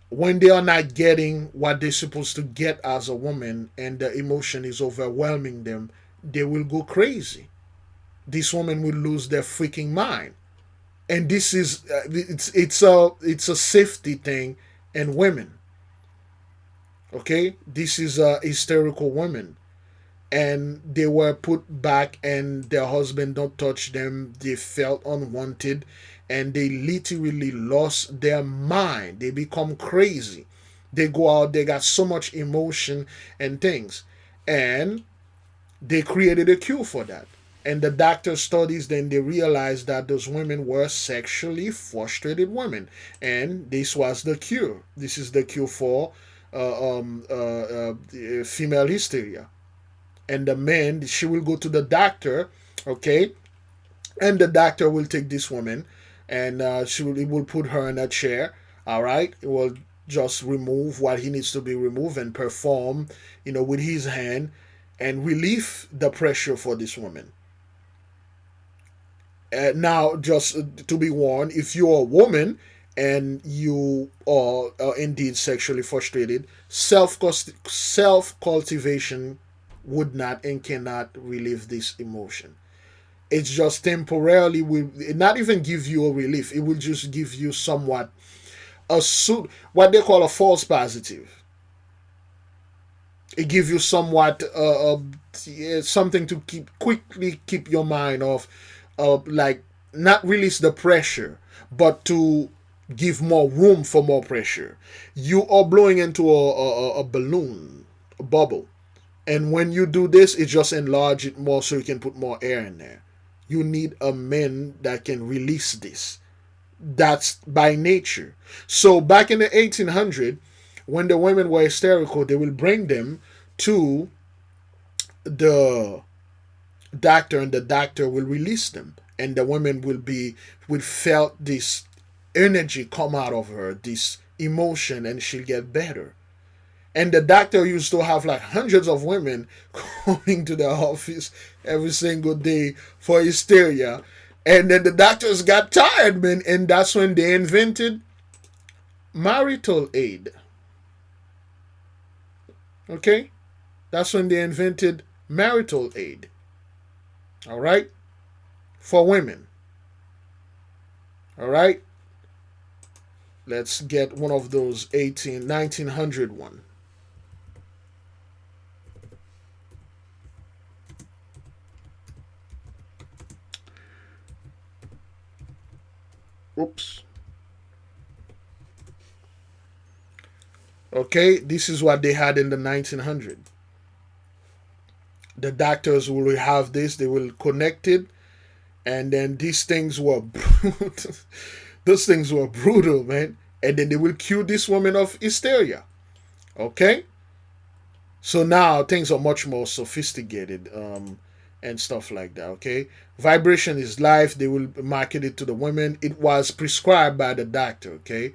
when they are not getting what they're supposed to get as a woman and the emotion is overwhelming them, they will go crazy. This woman will lose their freaking mind. And this is it's a safety thing in women. Okay, this is a hysterical woman, and they were put back, and their husband don't touch them. They felt unwanted, and they literally lost their mind. They become crazy. They go out. They got so much emotion and things, and they created a cure for that. And the doctor studies, then they realized that those women were sexually frustrated women, and this was the cure. This is the cure for female hysteria. And the man, she will go to the doctor, okay, and the doctor will take this woman, and he will put her in a chair. All right, it will just remove what he needs to be removed and perform, with his hand, and relieve the pressure for this woman. Now, just to be warned, if you're a woman and you are indeed sexually frustrated, self cultivation would not and cannot relieve this emotion. It's just temporarily will not even give you a relief. It will just give you somewhat what they call a false positive. It gives you somewhat something to quickly keep your mind off, like not release the pressure, but to give more room for more pressure. You are blowing into a balloon, a bubble, and when you do this, it just enlarge it more so you can put more air in there. You need a man that can release this. That's by nature. So back in the 1800s, when the women were hysterical, they will bring them to the doctor, and the doctor will release them, and the women will felt this energy come out of her, this emotion, and she'll get better. And the doctor used to have like hundreds of women coming to the office every single day for hysteria. And then the doctors got tired, man, and that's when they invented marital aid. Okay? That's when they invented marital aid. All right? For women. All right? Let's get one of those 1900 one. Oops. Okay, this is what they had in the 1900s. The doctors will have this, they will connect it, and then these things were brutal. Those things were brutal, man. And then they will cure this woman of hysteria. Okay? So now things are much more sophisticated and stuff like that, okay? Vibration is life. They will market it to the women. It was prescribed by the doctor, okay?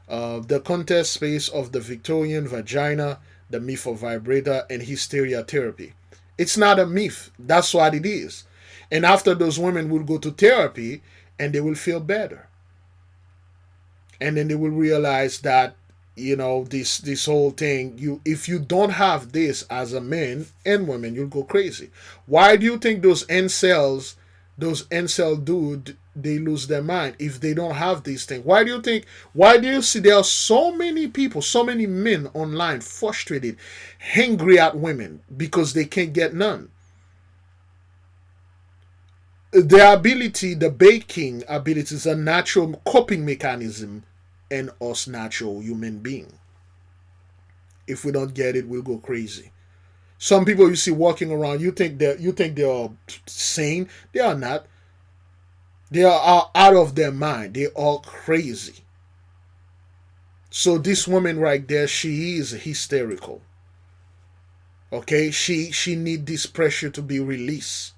The contest space of the Victorian vagina, the myth of vibrator, and hysteria therapy. It's not a myth. That's what it is. And after those women will go to therapy and they will feel better. And then they will realize that, you know, this whole thing, if you don't have this as a man and women, you'll go crazy. Why do you think those incel dude, they lose their mind if they don't have these things? Why do you see there are so many people, so many men online frustrated, angry at women because they can't get none? Their ability, the baking ability, is a natural coping mechanism in us natural human being. If we don't get it, we'll go crazy. Some people you see walking around, you think they are sane. They are not. They are out of their mind. They are crazy. So this woman right there, she is hysterical. Okay, she need this pressure to be released.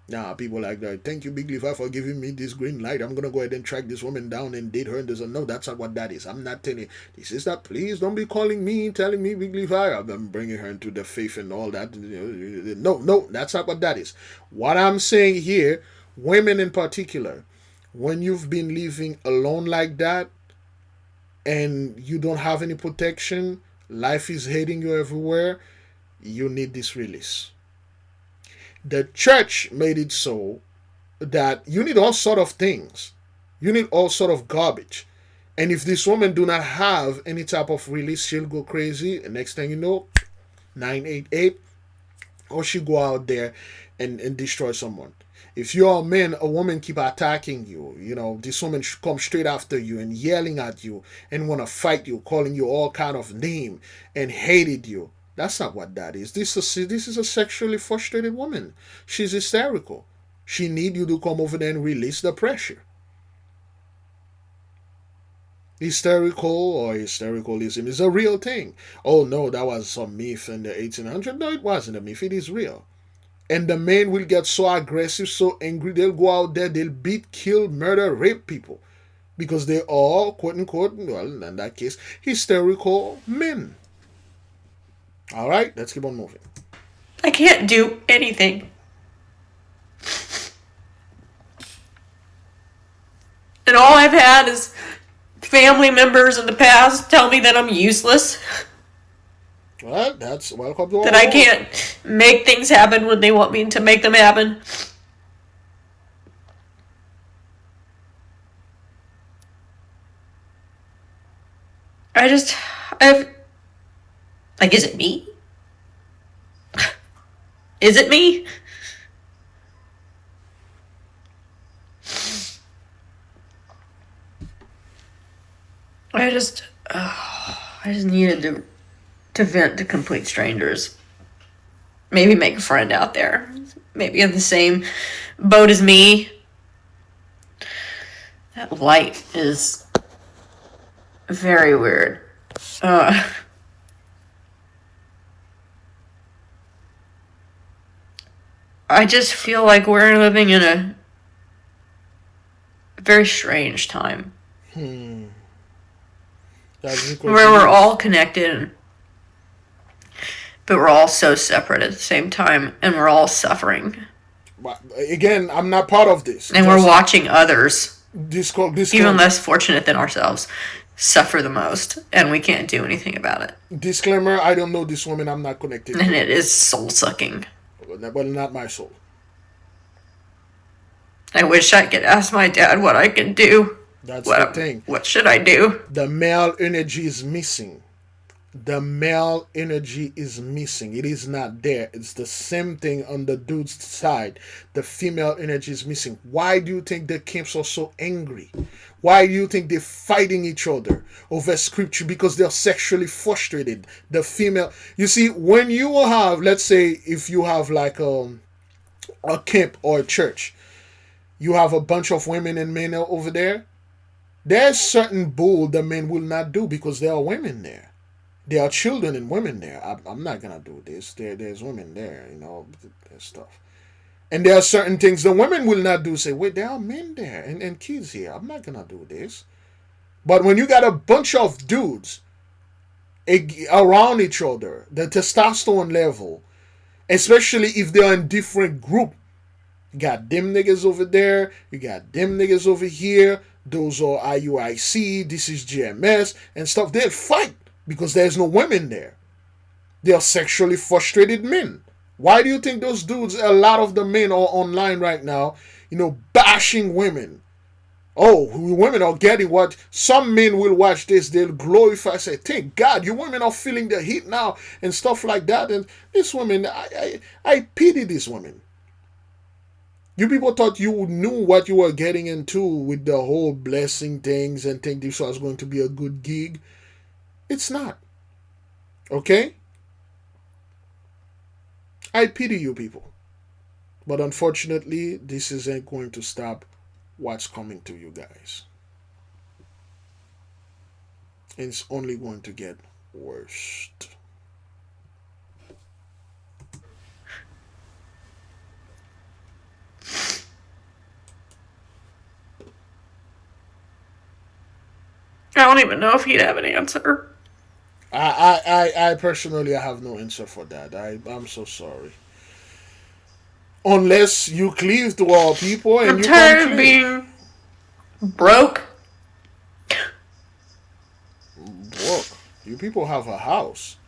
Now, people like that, thank you, Big Levi, for giving me this green light. I'm going to go ahead and track this woman down and date her. And there's no, that's not what that is. I'm not telling you. This is that, please don't be calling me, telling me, Big Levi, I'm bringing her into the faith and all that. No, that's not what that is. What I'm saying here, women in particular, when you've been living alone like that and you don't have any protection, life is hating you everywhere, you need this release. The church made it so that you need all sort of things. You need all sort of garbage. And if this woman do not have any type of release, she'll go crazy. And next thing you know, 988, or she go out there and destroy someone. If you're a man, a woman keep attacking you, you know, this woman come straight after you and yelling at you and want to fight you, calling you all kind of name and hated you. That's not what that is. This is a sexually frustrated woman. She's hysterical. She need you to come over there and release the pressure. Hysterical or hystericalism is a real thing. Oh no, that was some myth in the 1800s. No, it wasn't a myth. It is real. And the men will get so aggressive, so angry, they'll go out there, they'll beat, kill, murder, rape people. Because they are, quote unquote, well, in that case, hysterical men. All right, let's keep on moving. I can't do anything. And all I've had is family members in the past tell me that I'm useless. Well, that's welcome to that I can't make things happen when they want me to make them happen. I've, like, is it me? Is it me? I just needed to vent to complete strangers. Maybe make a friend out there. Maybe in the same boat as me. That light is very weird. I just feel like we're living in a very strange time. Where we're all connected, but we're all so separate at the same time, and we're all suffering. Again, I'm not part of this. And we're watching others, this even less fortunate than ourselves, suffer the most, and we can't do anything about it. Disclaimer, I don't know this woman, I'm not connected and it is soul-sucking. But not my soul. I wish I could ask my dad what I can do. That's the thing. What should I do? The male energy is missing. The male energy is missing. It is not there. It's the same thing on the dude's side. The female energy is missing. Why do you think the camps are so angry? Why do you think they're fighting each other over scripture? Because they're sexually frustrated. The female, you see, when you have, let's say, if you have like a camp or a church, you have a bunch of women and men over there. There's certain bull the men will not do because there are women there. There are children and women there. I'm not gonna do this. There's women there, there's stuff. And there are certain things the women will not do. Say, wait, there are men there and kids here. I'm not gonna do this. But when you got a bunch of dudes around each other, the testosterone level, especially if they're in different group, you got them niggas over there, you got them niggas over here. Those are IUIC, this is GMS and stuff. They'll fight because there's no women there. They are sexually frustrated men. Why do you think those dudes, a lot of the men are online right now, bashing women? Oh, women are getting what? Some men will watch this, they'll glorify, say, thank God, you women are feeling the heat now and stuff like that. And these women, I pity these women. You people thought you knew what you were getting into with the whole blessing things and think this was going to be a good gig. It's not. Okay? I pity you people. But unfortunately, this isn't going to stop what's coming to you guys. It's only going to get worse. I don't even know if he'd have an answer. I personally have no answer for that. I'm so sorry. Unless you cleave to all people and I'm tired of being broke. Broke? You people have a house.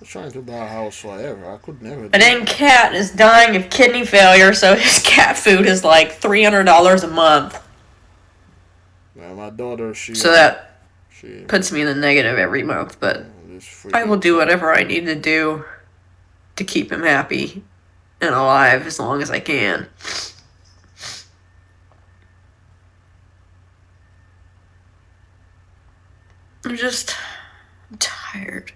I'm trying to buy a house forever. I could never do And then Cat is dying of kidney failure, so his cat food is like $300 a month. Yeah, my daughter, so that puts me in the negative every month, but I will do whatever I need to do to keep him happy and alive as long as I can. I'm tired.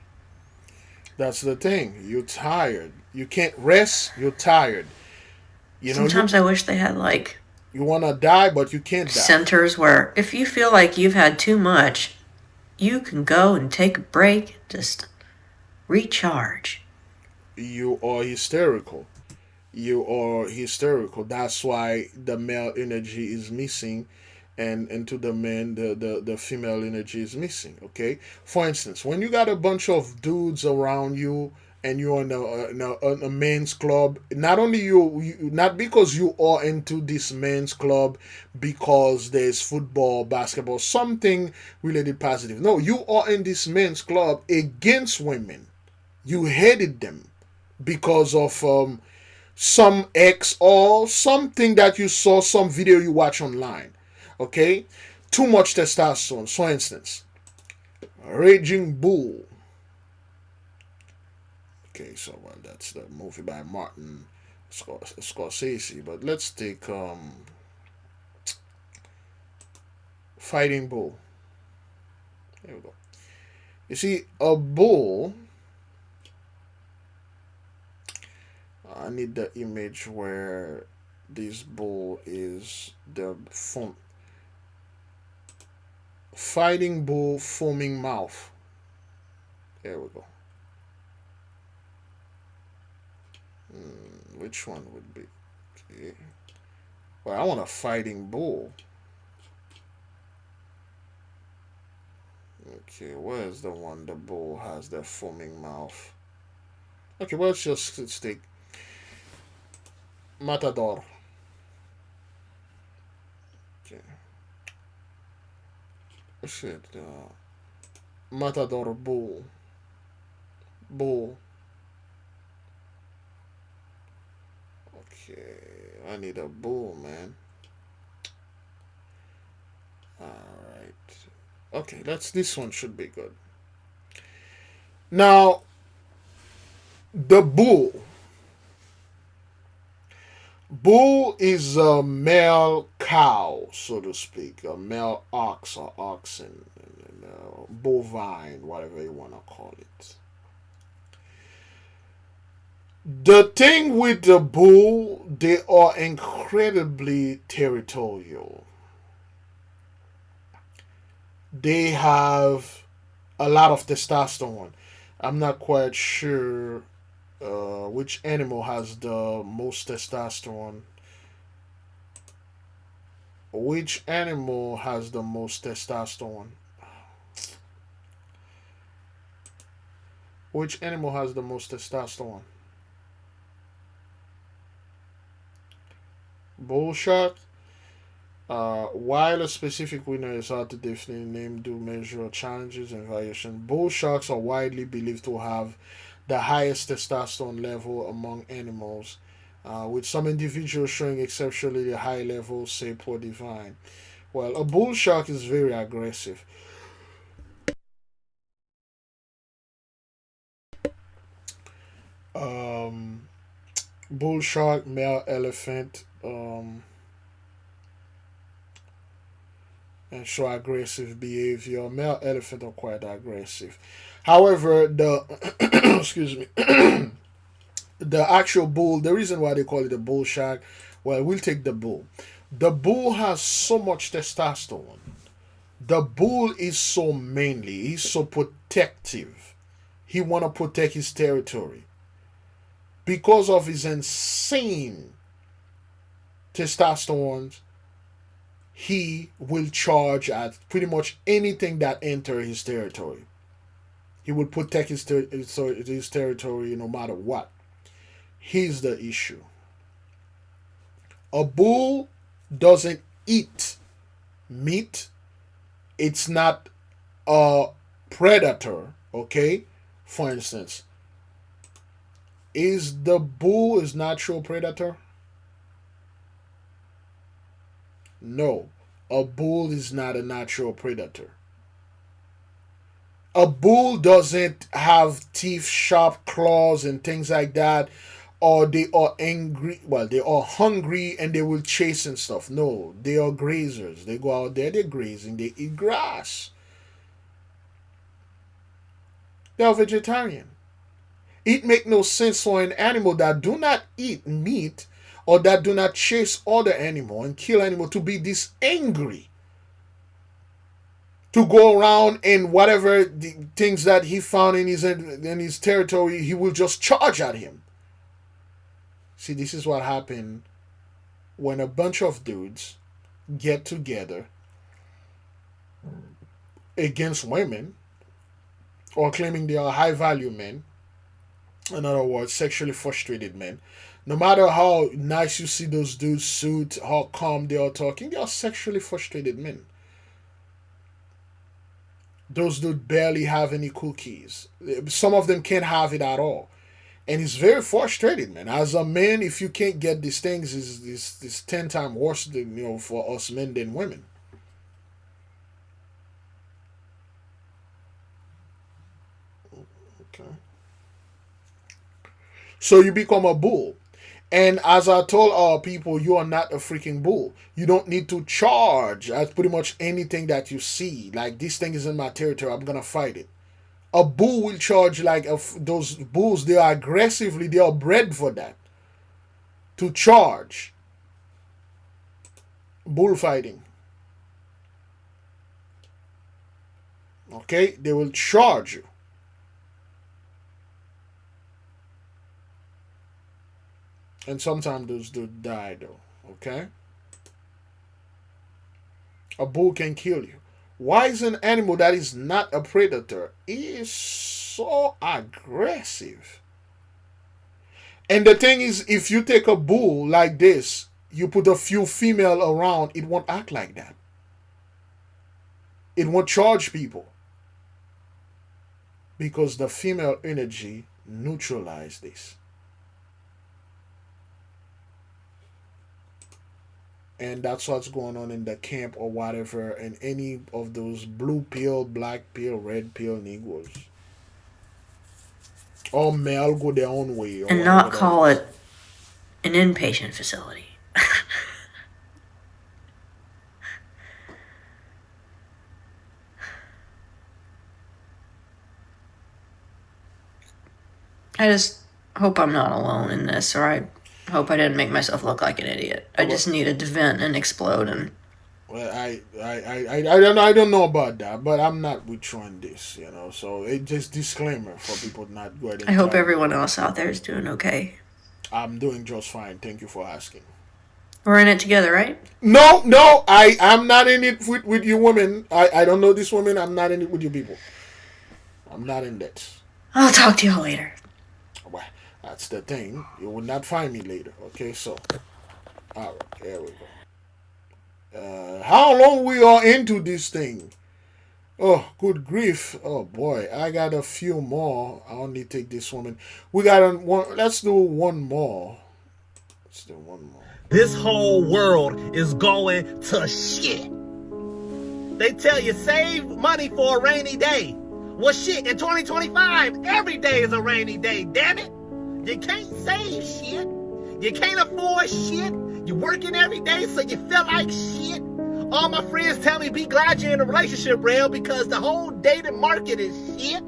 That's the thing. You're tired. You can't rest. You're tired. Sometimes I wish they had like... You want to die, but you can't die. Centers where if you feel like you've had too much, you can go and take a break, just recharge. You are hysterical. You are hysterical. That's why the male energy is missing, and to the men, the female energy is missing. Okay. For instance, when you got a bunch of dudes around you, and you're in a men's club, not only not because you are into this men's club because there's football, basketball, something related positive. No, you are in this men's club against women. You hated them because of some ex or something that you saw, some video you watch online. Okay? Too much testosterone. For instance, Raging Bull. Okay, so well, that's the movie by Martin Scorsese. But let's take Fighting Bull. There we go. You see, a bull. I need the image where this bull is the Fighting Bull foaming mouth. There we go. Which one would be? Okay. Well, I want a fighting bull. Okay, where's the one the bull has the foaming mouth? Okay, well, let's take Matador. Okay. Shit. Matador bull. Bull. Okay, I need a bull, man. Alright. Okay, this one should be good. Now, the bull. Bull is a male cow, so to speak, a male ox or oxen, bovine, whatever you want to call it. The thing with the bull, they are incredibly territorial. They have a lot of testosterone. I'm not quite sure which animal has the most testosterone. Which animal has the most testosterone? Which animal has the most testosterone? Bull shark. While a specific winner is hard to definitely name due measure challenges and variation, bull sharks are widely believed to have the highest testosterone level among animals, with some individuals showing exceptionally high levels, say poor divine. Well, a bull shark is very aggressive. Bull shark, male elephant, and show aggressive behavior. Male elephant are quite aggressive. However, the excuse me, the actual bull. The reason why they call it a bull shark, well, we'll take the bull. The bull has so much testosterone. The bull is so manly. He's so protective. He want to protect his territory. Because of his insane testosterone, he will charge at pretty much anything that enter his territory. He will protect his territory no matter what. Here's the issue. A bull doesn't eat meat. It's not a predator, okay? For instance, is the bull his natural predator? No, a bull is not a natural predator. A bull doesn't have teeth, sharp claws, and things like that, or they are angry. Well, they are hungry and they will chase and stuff. No, they are grazers. They go out there, they're grazing, they eat grass. They are vegetarian. It make no sense for an animal that do not eat meat or that do not chase other animal and kill animal to be this angry. To go around and whatever the things that he found in his territory, he will just charge at him. See, this is what happened when a bunch of dudes get together against women or claiming they are high value men. In other words, sexually frustrated men. No matter how nice you see those dudes suit, how calm they are talking, they are sexually frustrated men. Those dudes barely have any cookies. Some of them can't have it at all. And it's very frustrating, man. As a man, if you can't get these things, is 10 times worse than, for us men than women. Okay. So you become a bull. And as I told our people, you are not a freaking bull. You don't need to charge at pretty much anything that you see. Like, this thing is in my territory, I'm going to fight it. A bull will charge like those bulls, they are aggressively, they are bred for that. To charge. Bullfighting. Okay? They will charge you. And sometimes those do die though. Okay? A bull can kill you. Why is an animal that is not a predator is so aggressive? And the thing is, if you take a bull like this, you put a few female around, it won't act like that. It won't charge people. Because the female energy neutralizes this. And that's what's going on in the camp or whatever, and any of those blue pill, black pill, red pill Negroes. All male go their own way. And not call it an inpatient facility. I just hope I'm not alone in this, or I hope I didn't make myself look like an idiot. I just needed to vent and explode and... Well, I don't know about that, but I'm not with you on this, you know. So it just disclaimer for people not go ahead and I hope everyone else out there is doing okay. I'm doing just fine. Thank you for asking. We're in it together, right? No, I'm not in it with you women. I don't know this woman. I'm not in it with you people. I'm not in that. I'll talk to y'all later. Well, that's the thing. You will not find me later. Okay, so. Alright, there we go. How long we are into this thing? Oh, good grief. Oh boy, I got a few more. I only take this woman. We got one. Let's do one more. Let's do one more. This whole world is going to shit. They tell you save money for a rainy day. Well, shit, in 2025, every day is a rainy day, damn it. You can't save shit. You can't afford shit. You're working every day, so you feel like shit. All my friends tell me be glad you're in a relationship, Rail, because the whole dating market is shit.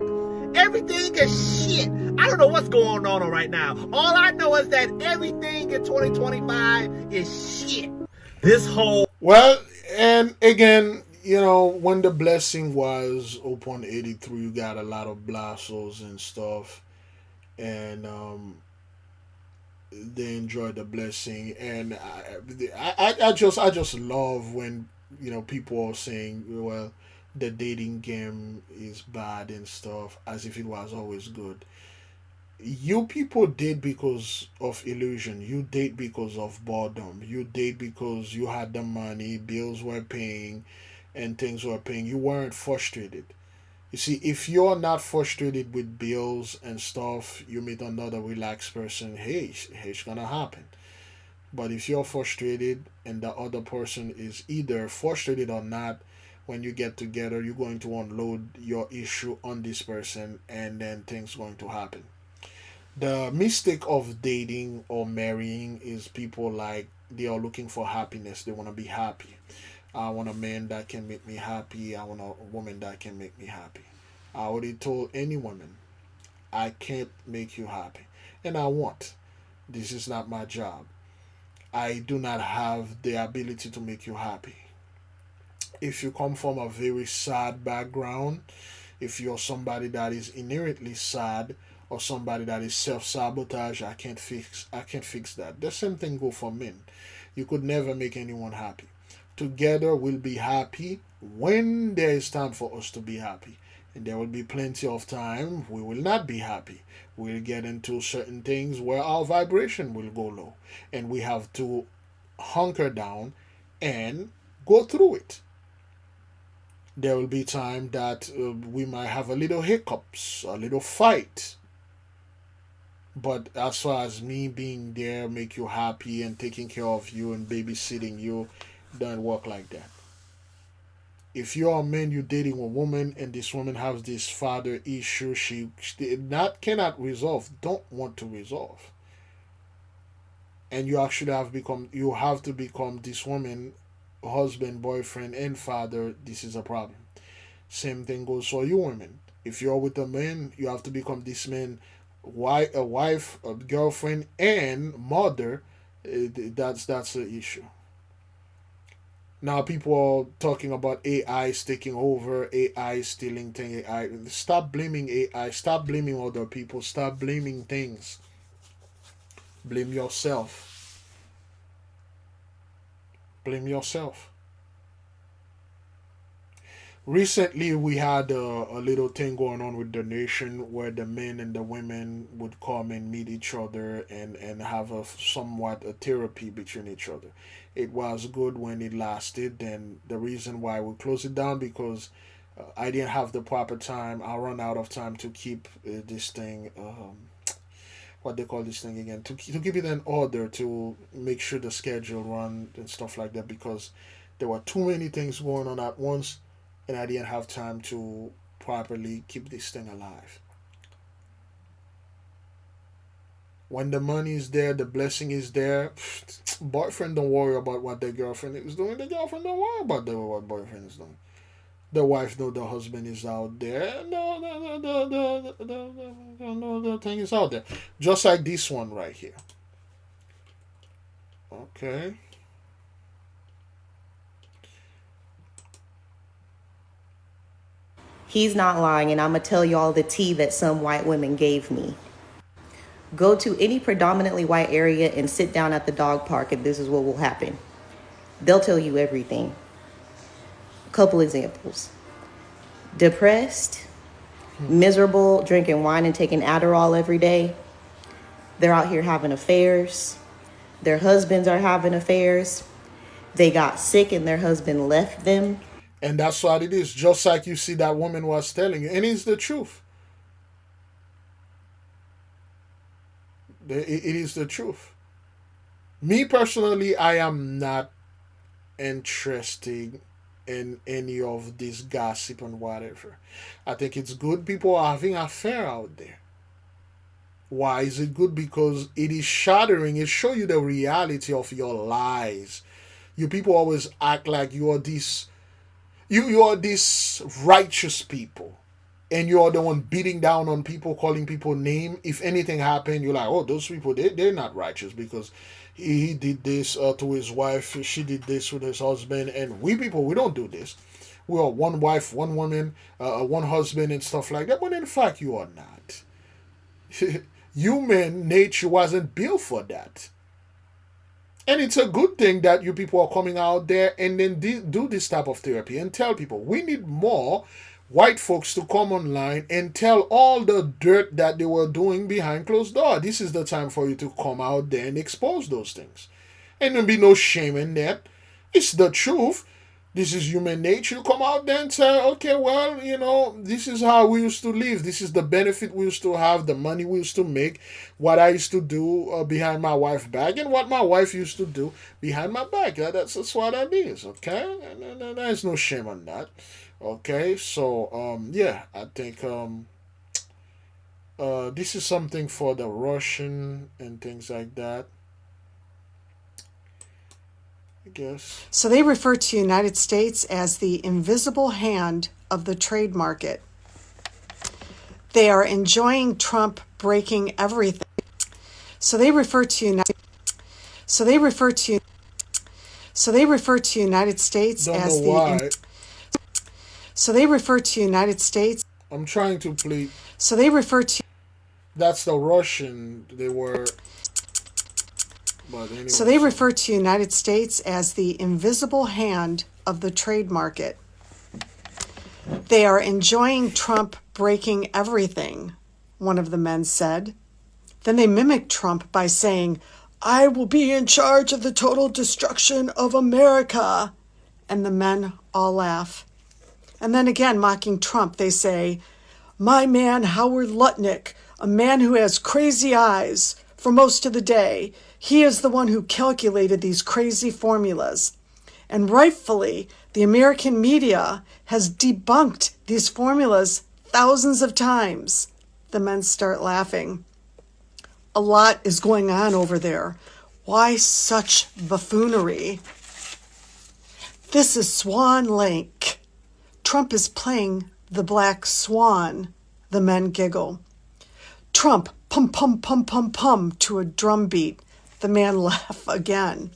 Everything is shit. I don't know what's going on right now. All I know is that everything in 2025 is shit. This whole... Well, and again, you know, when the blessing was upon 83, you got a lot of blastos and stuff. And they enjoy the blessing. And I just love when, you know, people are saying, well, the dating game is bad and stuff, as if it was always good. You people date because of illusion. You date because of boredom. You date because you had the money, bills were paying, and things were paying. You weren't frustrated. You see, if you're not frustrated with bills and stuff, you meet another relaxed person, hey, it's gonna happen. But if you're frustrated and the other person is either frustrated or not, when you get together, you're going to unload your issue on this person, and then things going to happen. The mistake of dating or marrying is people like they are looking for happiness. They want to be happy. I want a man that can make me happy. I want a woman that can make me happy. I already told any woman, I can't make you happy. And I won't. This is not my job. I do not have the ability to make you happy. If you come from a very sad background, if you're somebody that is inherently sad, or somebody that is self-sabotage, I can't fix that. The same thing go for men. You could never make anyone happy. Together we'll be happy when there is time for us to be happy. And there will be plenty of time we will not be happy. We'll get into certain things where our vibration will go low. And we have to hunker down and go through it. There will be time that we might have a little hiccups, a little fight. But as far as me being there, make you happy and taking care of you and babysitting you, don't work like that. If you're a man, you're dating a woman, and this woman has this father issue, she not cannot resolve, don't want to resolve, and you actually have to become this woman, husband, boyfriend, and father. This is a problem. Same thing goes for you women. If you're with a man, you have to become this man, a wife, a girlfriend, and mother. That's the issue. Now people are talking about AI taking over, AI stealing things. AI. Stop blaming AI. Stop blaming other people. Stop blaming things. Blame yourself. Blame yourself. Recently, we had a little thing going on with the nation where the men and the women would come and meet each other and have somewhat a therapy between each other. It was good when it lasted, and the reason why we closed it down because I didn't have the proper time. I run out of time to keep this thing, what they call this thing again, to keep it in order, to make sure the schedule run and stuff like that, because there were too many things going on at once, and I didn't have time to properly keep this thing alive. When the money is there, the blessing is there. Boyfriend don't worry about what the girlfriend is doing. The girlfriend don't worry about what boyfriend is doing. The wife know the husband is out there. No, the thing is out there. Just like this one right here. Okay. He's not lying, and I'm going to tell you all the tea that some white women gave me. Go to any predominantly white area and sit down at the dog park, and this is what will happen. They'll tell you everything. A couple examples. Depressed, miserable, drinking wine and taking Adderall every day. They're out here having affairs. Their husbands are having affairs. They got sick and their husband left them. And that's what it is. Just like you see that woman was telling you. And it's the truth. It is the truth. Me personally, I am not interested in any of this gossip and whatever. I think it's good people are having an affair out there. Why is it good? Because it is shattering. It shows you the reality of your lies. You people always act like you are this... You are these righteous people, and you are the one beating down on people, calling people name. If anything happened, you're like, oh, those people, they're not righteous because he did this to his wife, she did this with his husband, and we people, we don't do this. We are one wife, one woman, one husband, and stuff like that. But in fact, you are not. Human nature wasn't built for that. And it's a good thing that you people are coming out there and then do this type of therapy and tell people. We need more white folks to come online and tell all the dirt that they were doing behind closed doors. This is the time for you to come out there and expose those things. And there'll be no shame in that. It's the truth. This is human nature. Come out there and say, okay, well, you know, this is how we used to live. This is the benefit we used to have, the money we used to make, what I used to do behind my wife's back, and what my wife used to do behind my back. That's what that is, okay? And there's no shame on that, okay? So, yeah, I think this is something for the Russian and things like that. I guess. So they refer to the United States as the invisible hand of the trade market. They are enjoying Trump breaking everything. So they refer to United States as the. So they refer to United States. I'm trying to plead. So they refer to. That's the Russian. They were. But anyway, so they refer to the United States as the invisible hand of the trade market. They are enjoying Trump breaking everything, one of the men said. Then they mimicked Trump by saying, I will be in charge of the total destruction of America. And the men all laugh. And then again, mocking Trump, they say, my man Howard Lutnick, a man who has crazy eyes for most of the day, he is the one who calculated these crazy formulas. And rightfully, The American media has debunked these formulas thousands of times. The men start laughing. A lot is going on over there. Why such buffoonery? This is Swan Lake. Trump is playing the Black Swan. The men giggle. Trump, pum, pum, pum, pum, pum, to a drum beat. The men laugh again.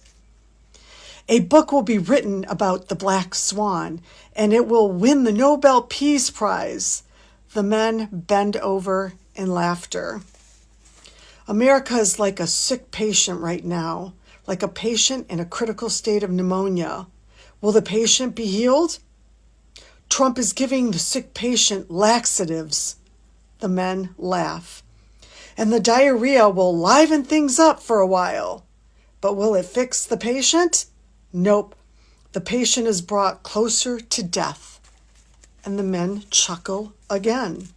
A book will be written about the Black Swan, and it will win the Nobel Peace Prize. The men bend over in laughter. America is like a sick patient right now, like a patient in a critical state of pneumonia. Will the patient be healed? Trump is giving the sick patient laxatives. The men laugh. And the diarrhea will liven things up for a while. But will it fix the patient? Nope. The patient is brought closer to death. And the men chuckle again.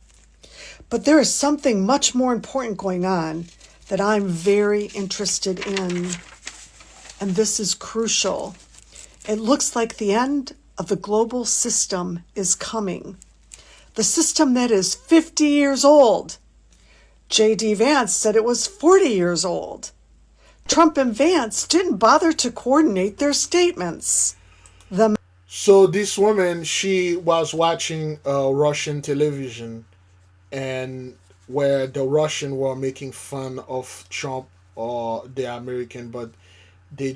But there is something much more important going on that I'm very interested in. And this is crucial. It looks like the end of the global system is coming. The system that is 50 years old. J.D. Vance said it was 40 years old. Trump and Vance didn't bother to coordinate their statements. So this woman, she was watching Russian television, and where the Russian were making fun of Trump or the American, but they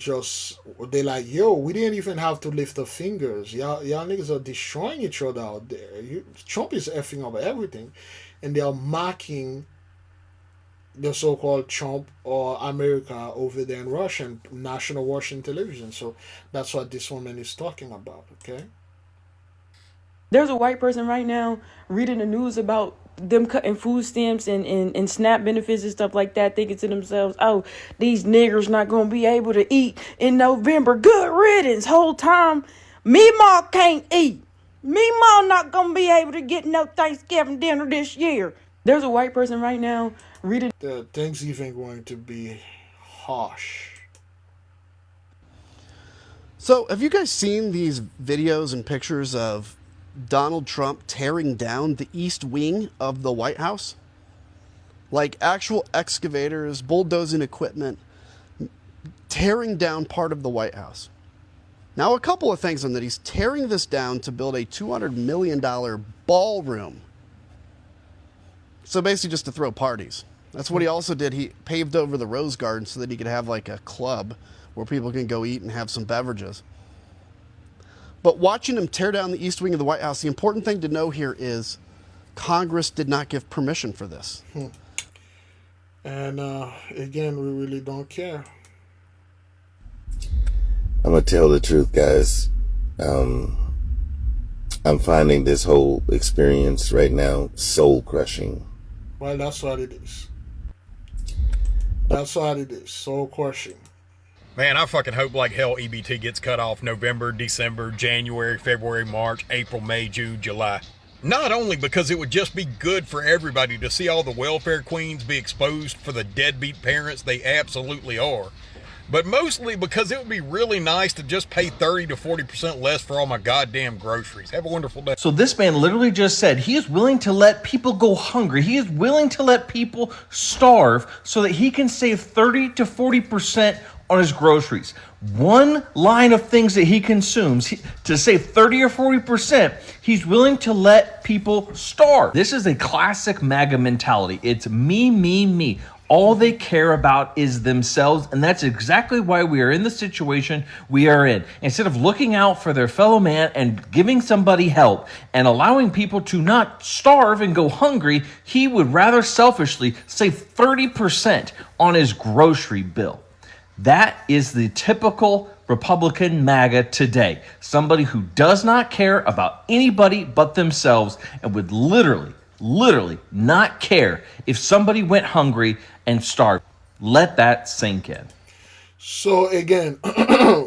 like, yo, we didn't even have to lift the fingers. Y'all niggas are destroying each other out there. Trump is effing up everything, and they are mocking the so-called Trump or America over there in Russian, national Russian television. So that's what this woman is talking about, okay? There's a white person right now reading the news about them cutting food stamps and SNAP benefits and stuff like that, thinking to themselves, oh, these niggers not going to be able to eat in November. Good riddance. Whole time, Meemaw can't eat. Meemaw not going to be able to get no Thanksgiving dinner this year. There's a white person right now reading. The Thanksgiving going to be harsh. So, have you guys seen these videos and pictures of Donald Trump tearing down the East Wing of the White House? Like actual excavators, bulldozing equipment, tearing down part of the White House. Now, a couple of things on that. He's tearing this down to build a $200 million ballroom. So basically just to throw parties. That's what he also did. He paved over the Rose Garden so that he could have like a club where people can go eat and have some beverages. But watching him tear down the East Wing of the White House, the important thing to know here is Congress did not give permission for this. And again, we really don't care. I'm going to tell the truth, guys. I'm finding this whole experience right now soul-crushing. Well, that's what it is. That's what it is. Soul-crushing. Man, I fucking hope like hell EBT gets cut off November, December, January, February, March, April, May, June, July. Not only because it would just be good for everybody to see all the welfare queens be exposed for the deadbeat parents they absolutely are, but mostly because it would be really nice to just pay 30 to 40% less for all my goddamn groceries. Have a wonderful day. So this man literally just said he is willing to let people go hungry. He is willing to let people starve so that he can save 30 to 40% on his groceries. One line of things that he consumes, to save 30 or 40%, he's willing to let people starve. This is a classic MAGA mentality. It's me, me, me. All they care about is themselves, and that's exactly why we are in the situation we are in. Instead of looking out for their fellow man and giving somebody help and allowing people to not starve and go hungry, he would rather selfishly save 30% on his grocery bill. That is the typical Republican MAGA today. Somebody who does not care about anybody but themselves and would literally not care if somebody went hungry and starved. Let that sink in. So again,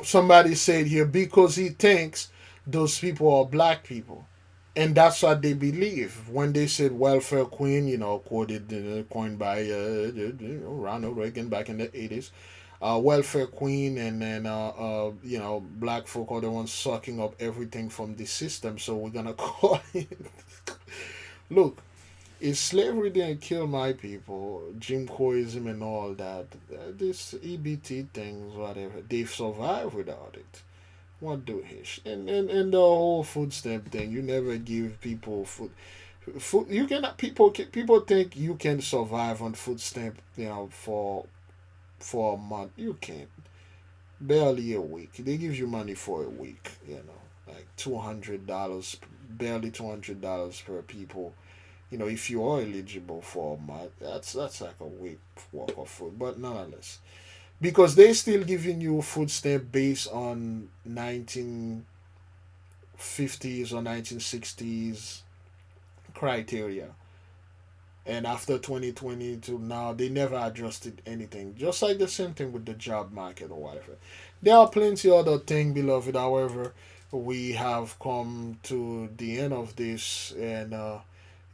somebody said here, because he thinks those people are black people. And that's what they believe. When they said welfare queen, quoted, coined by Ronald Reagan back in the 80s. welfare queen, and then black folk are the ones sucking up everything from the system. So we're gonna call it. Look, if slavery didn't kill my people, Jim Crowism and all that, this EBT things, whatever, they've survived without it. What do he? And the whole food stamp thing, you never give people food. Food, you cannot. People think you can survive on food stamp, for a month. You can't. Barely a week. They give you money for a week. Like $200, barely $200 per people. If you are eligible for a month, that's like a week worth of food. But nonetheless, because they still giving you food stamp based on 1950s or 1960s criteria. And after 2020 to now, they never adjusted anything. Just like the same thing with the job market or whatever. There are plenty other things, beloved. However, we have come to the end of this, and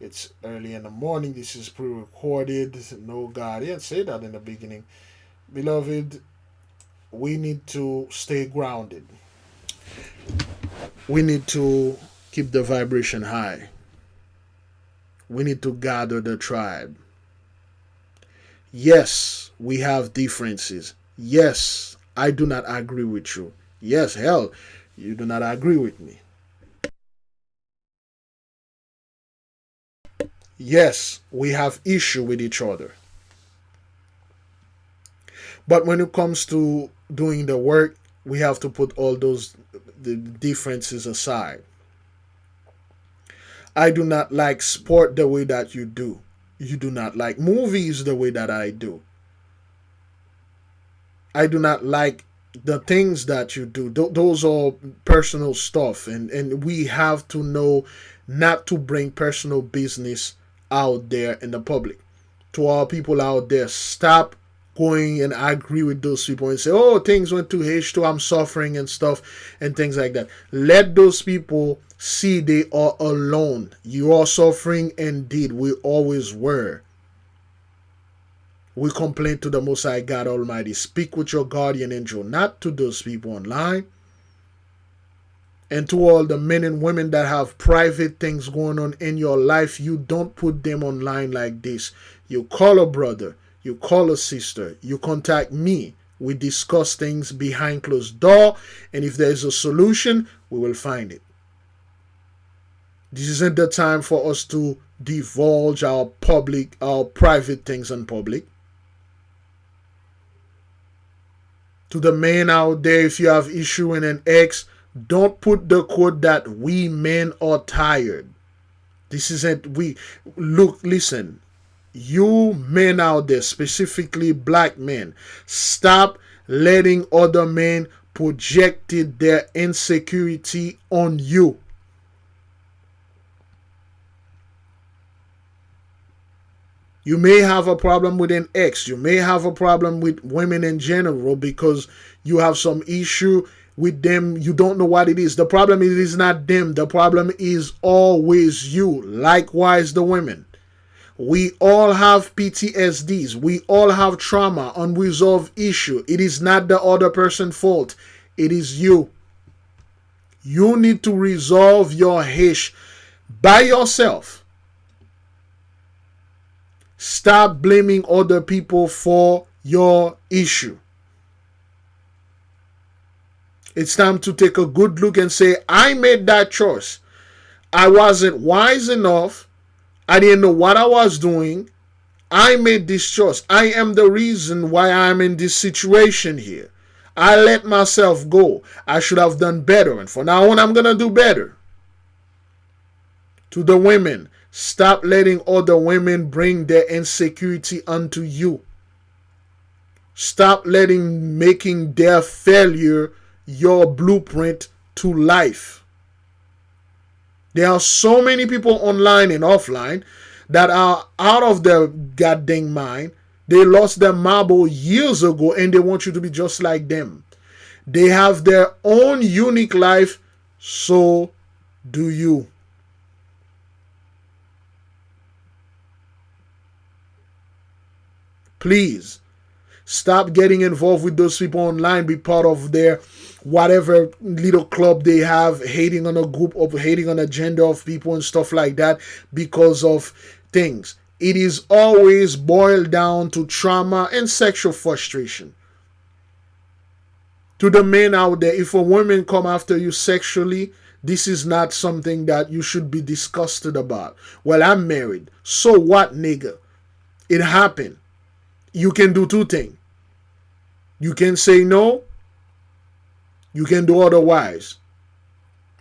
it's early in the morning. This is pre-recorded. No, God didn't say that in the beginning. Beloved, we need to stay grounded. We need to keep the vibration high. We need to gather the tribe. Yes, we have differences. Yes, I do not agree with you. Yes, hell, you do not agree with me. Yes, we have issue with each other. But when it comes to doing the work, we have to put all the differences aside. I do not like sport the way that you do. You do not like movies the way that I do. I do not like the things that you do. Those are personal stuff. And we have to know not to bring personal business out there in the public. To all people out there, stop going and agree with those people and say, oh, things went to H2, I'm suffering and stuff and things like that. Let those people see they are alone. You are suffering indeed. We always were. We complain to the Most High God Almighty. Speak with your guardian angel, not to those people online. And to all the men and women that have private things going on in your life, you don't put them online like this. You call a brother, you call a sister, you contact me. We discuss things behind closed door, and if there is a solution, we will find it. This isn't the time for us to divulge our private things in public. To the men out there, if you have issue in an ex, don't put the quote that we men are tired. This isn't we. Look, listen. You men out there, specifically black men, stop letting other men projected their insecurity on you. You may have a problem with an ex. You may have a problem with women in general because you have some issue with them. You don't know what it is. The problem is not them. The problem is always you. Likewise, the women. We all have PTSDs. We all have trauma, unresolved issue. It is not the other person's fault. It is you. You need to resolve your issue by yourself. Stop blaming other people for your issue. It's time to take a good look and say, I made that choice. I wasn't wise enough. I didn't know what I was doing. I made this choice. I am the reason why I'm in this situation here. I let myself go. I should have done better. And from now on, I'm going to do better. To the women, stop letting other women bring their insecurity onto you. Stop making their failure your blueprint to life. There are so many people online and offline that are out of their goddamn mind. They lost their marble years ago and they want you to be just like them. They have their own unique life, so do you. Please, Stop getting involved with those people online. Be part of their whatever little club they have, hating on a group of, hating on a gender of people and stuff like that because of things. It is always boiled down to trauma and sexual frustration. To the men out there, if a woman come after you sexually, this is not something that you should be disgusted about. Well, I'm married. So what, nigga? It happened. You can do two things. You can say no. You can do otherwise.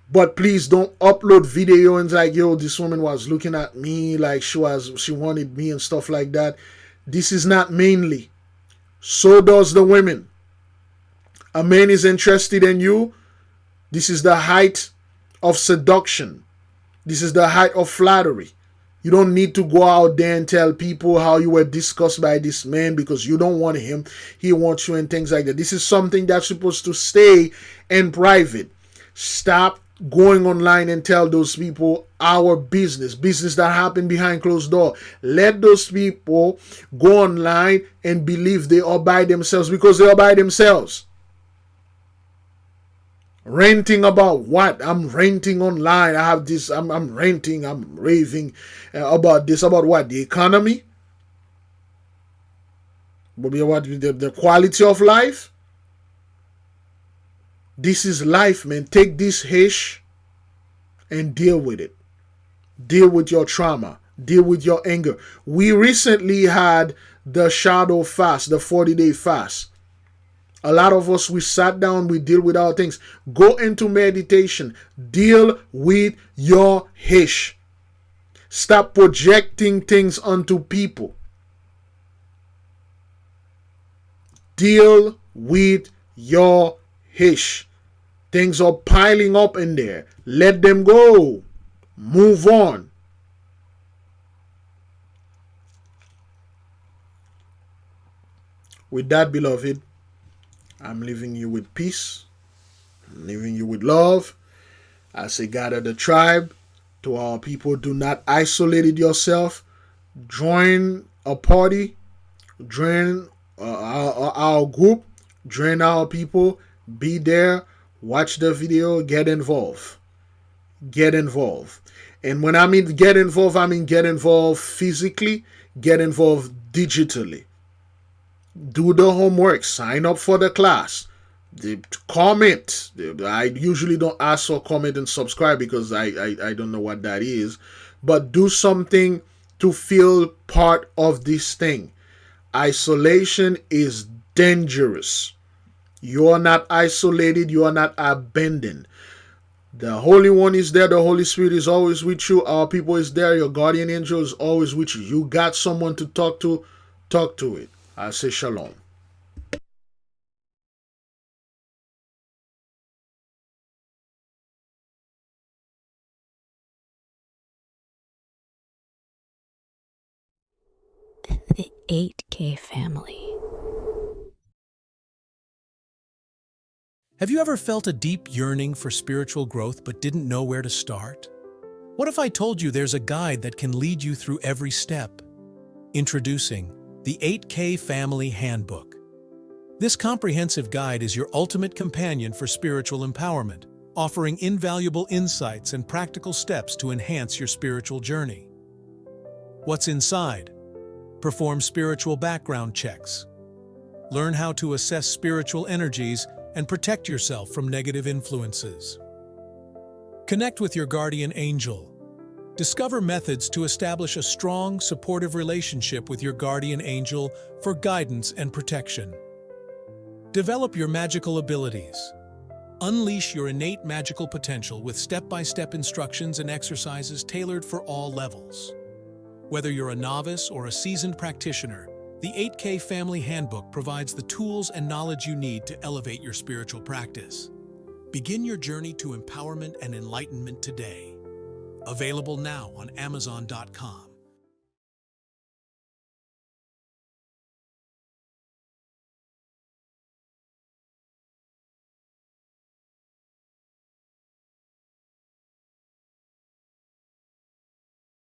But please don't upload video and like, yo, this woman was looking at me like she wanted me and stuff like that. This is not mainly. So does the women. A man is interested in you. This is the height of seduction. This is the height of flattery. You don't need to go out there and tell people how you were discussed by this man because you don't want him. He wants you and things like that. This is something that's supposed to stay in private. Stop going online and tell those people our business that happened behind closed door. Let those people go online and believe they are by themselves because they are by themselves. Renting about what? I'm renting online. I have this. I'm renting. I'm raving about this. About what? The economy? What? The quality of life? This is life, man. Take this hish and deal with it. Deal with your trauma. Deal with your anger. We recently had the shadow fast, the 40-day fast. A lot of us, we sat down, we deal with our things. Go into meditation. Deal with your hish. Stop projecting things onto people. Deal with your hish. Things are piling up in there. Let them go. Move on. With that, beloved, I'm leaving you with peace. I'm leaving you with love. I say, gather the tribe. To our people, do not isolate yourself. Join a party. Join our group. Join our people. Be there. Watch the video. Get involved. Get involved. And when I mean get involved physically. Get involved digitally. Do the homework. Sign up for the class. Comment. I usually don't ask for comment and subscribe because I don't know what that is. But do something to feel part of this thing. Isolation is dangerous. You are not isolated. You are not abandoned. The Holy One is there. The Holy Spirit is always with you. Our people is there. Your guardian angel is always with you. You got someone to talk to. Talk to it. I say shalom. The 8K family. Have you ever felt a deep yearning for spiritual growth but didn't know where to start? What if I told you there's a guide that can lead you through every step? Introducing the 8K Family Handbook. This comprehensive guide is your ultimate companion for spiritual empowerment, offering invaluable insights and practical steps to enhance your spiritual journey. What's inside? Perform spiritual background checks. Learn how to assess spiritual energies and protect yourself from negative influences. Connect with your guardian angel. Discover methods to establish a strong, supportive relationship with your guardian angel for guidance and protection. Develop your magical abilities. Unleash your innate magical potential with step-by-step instructions and exercises tailored for all levels. Whether you're a novice or a seasoned practitioner, the 8K Family Handbook provides the tools and knowledge you need to elevate your spiritual practice. Begin your journey to empowerment and enlightenment today. Available now on Amazon.com.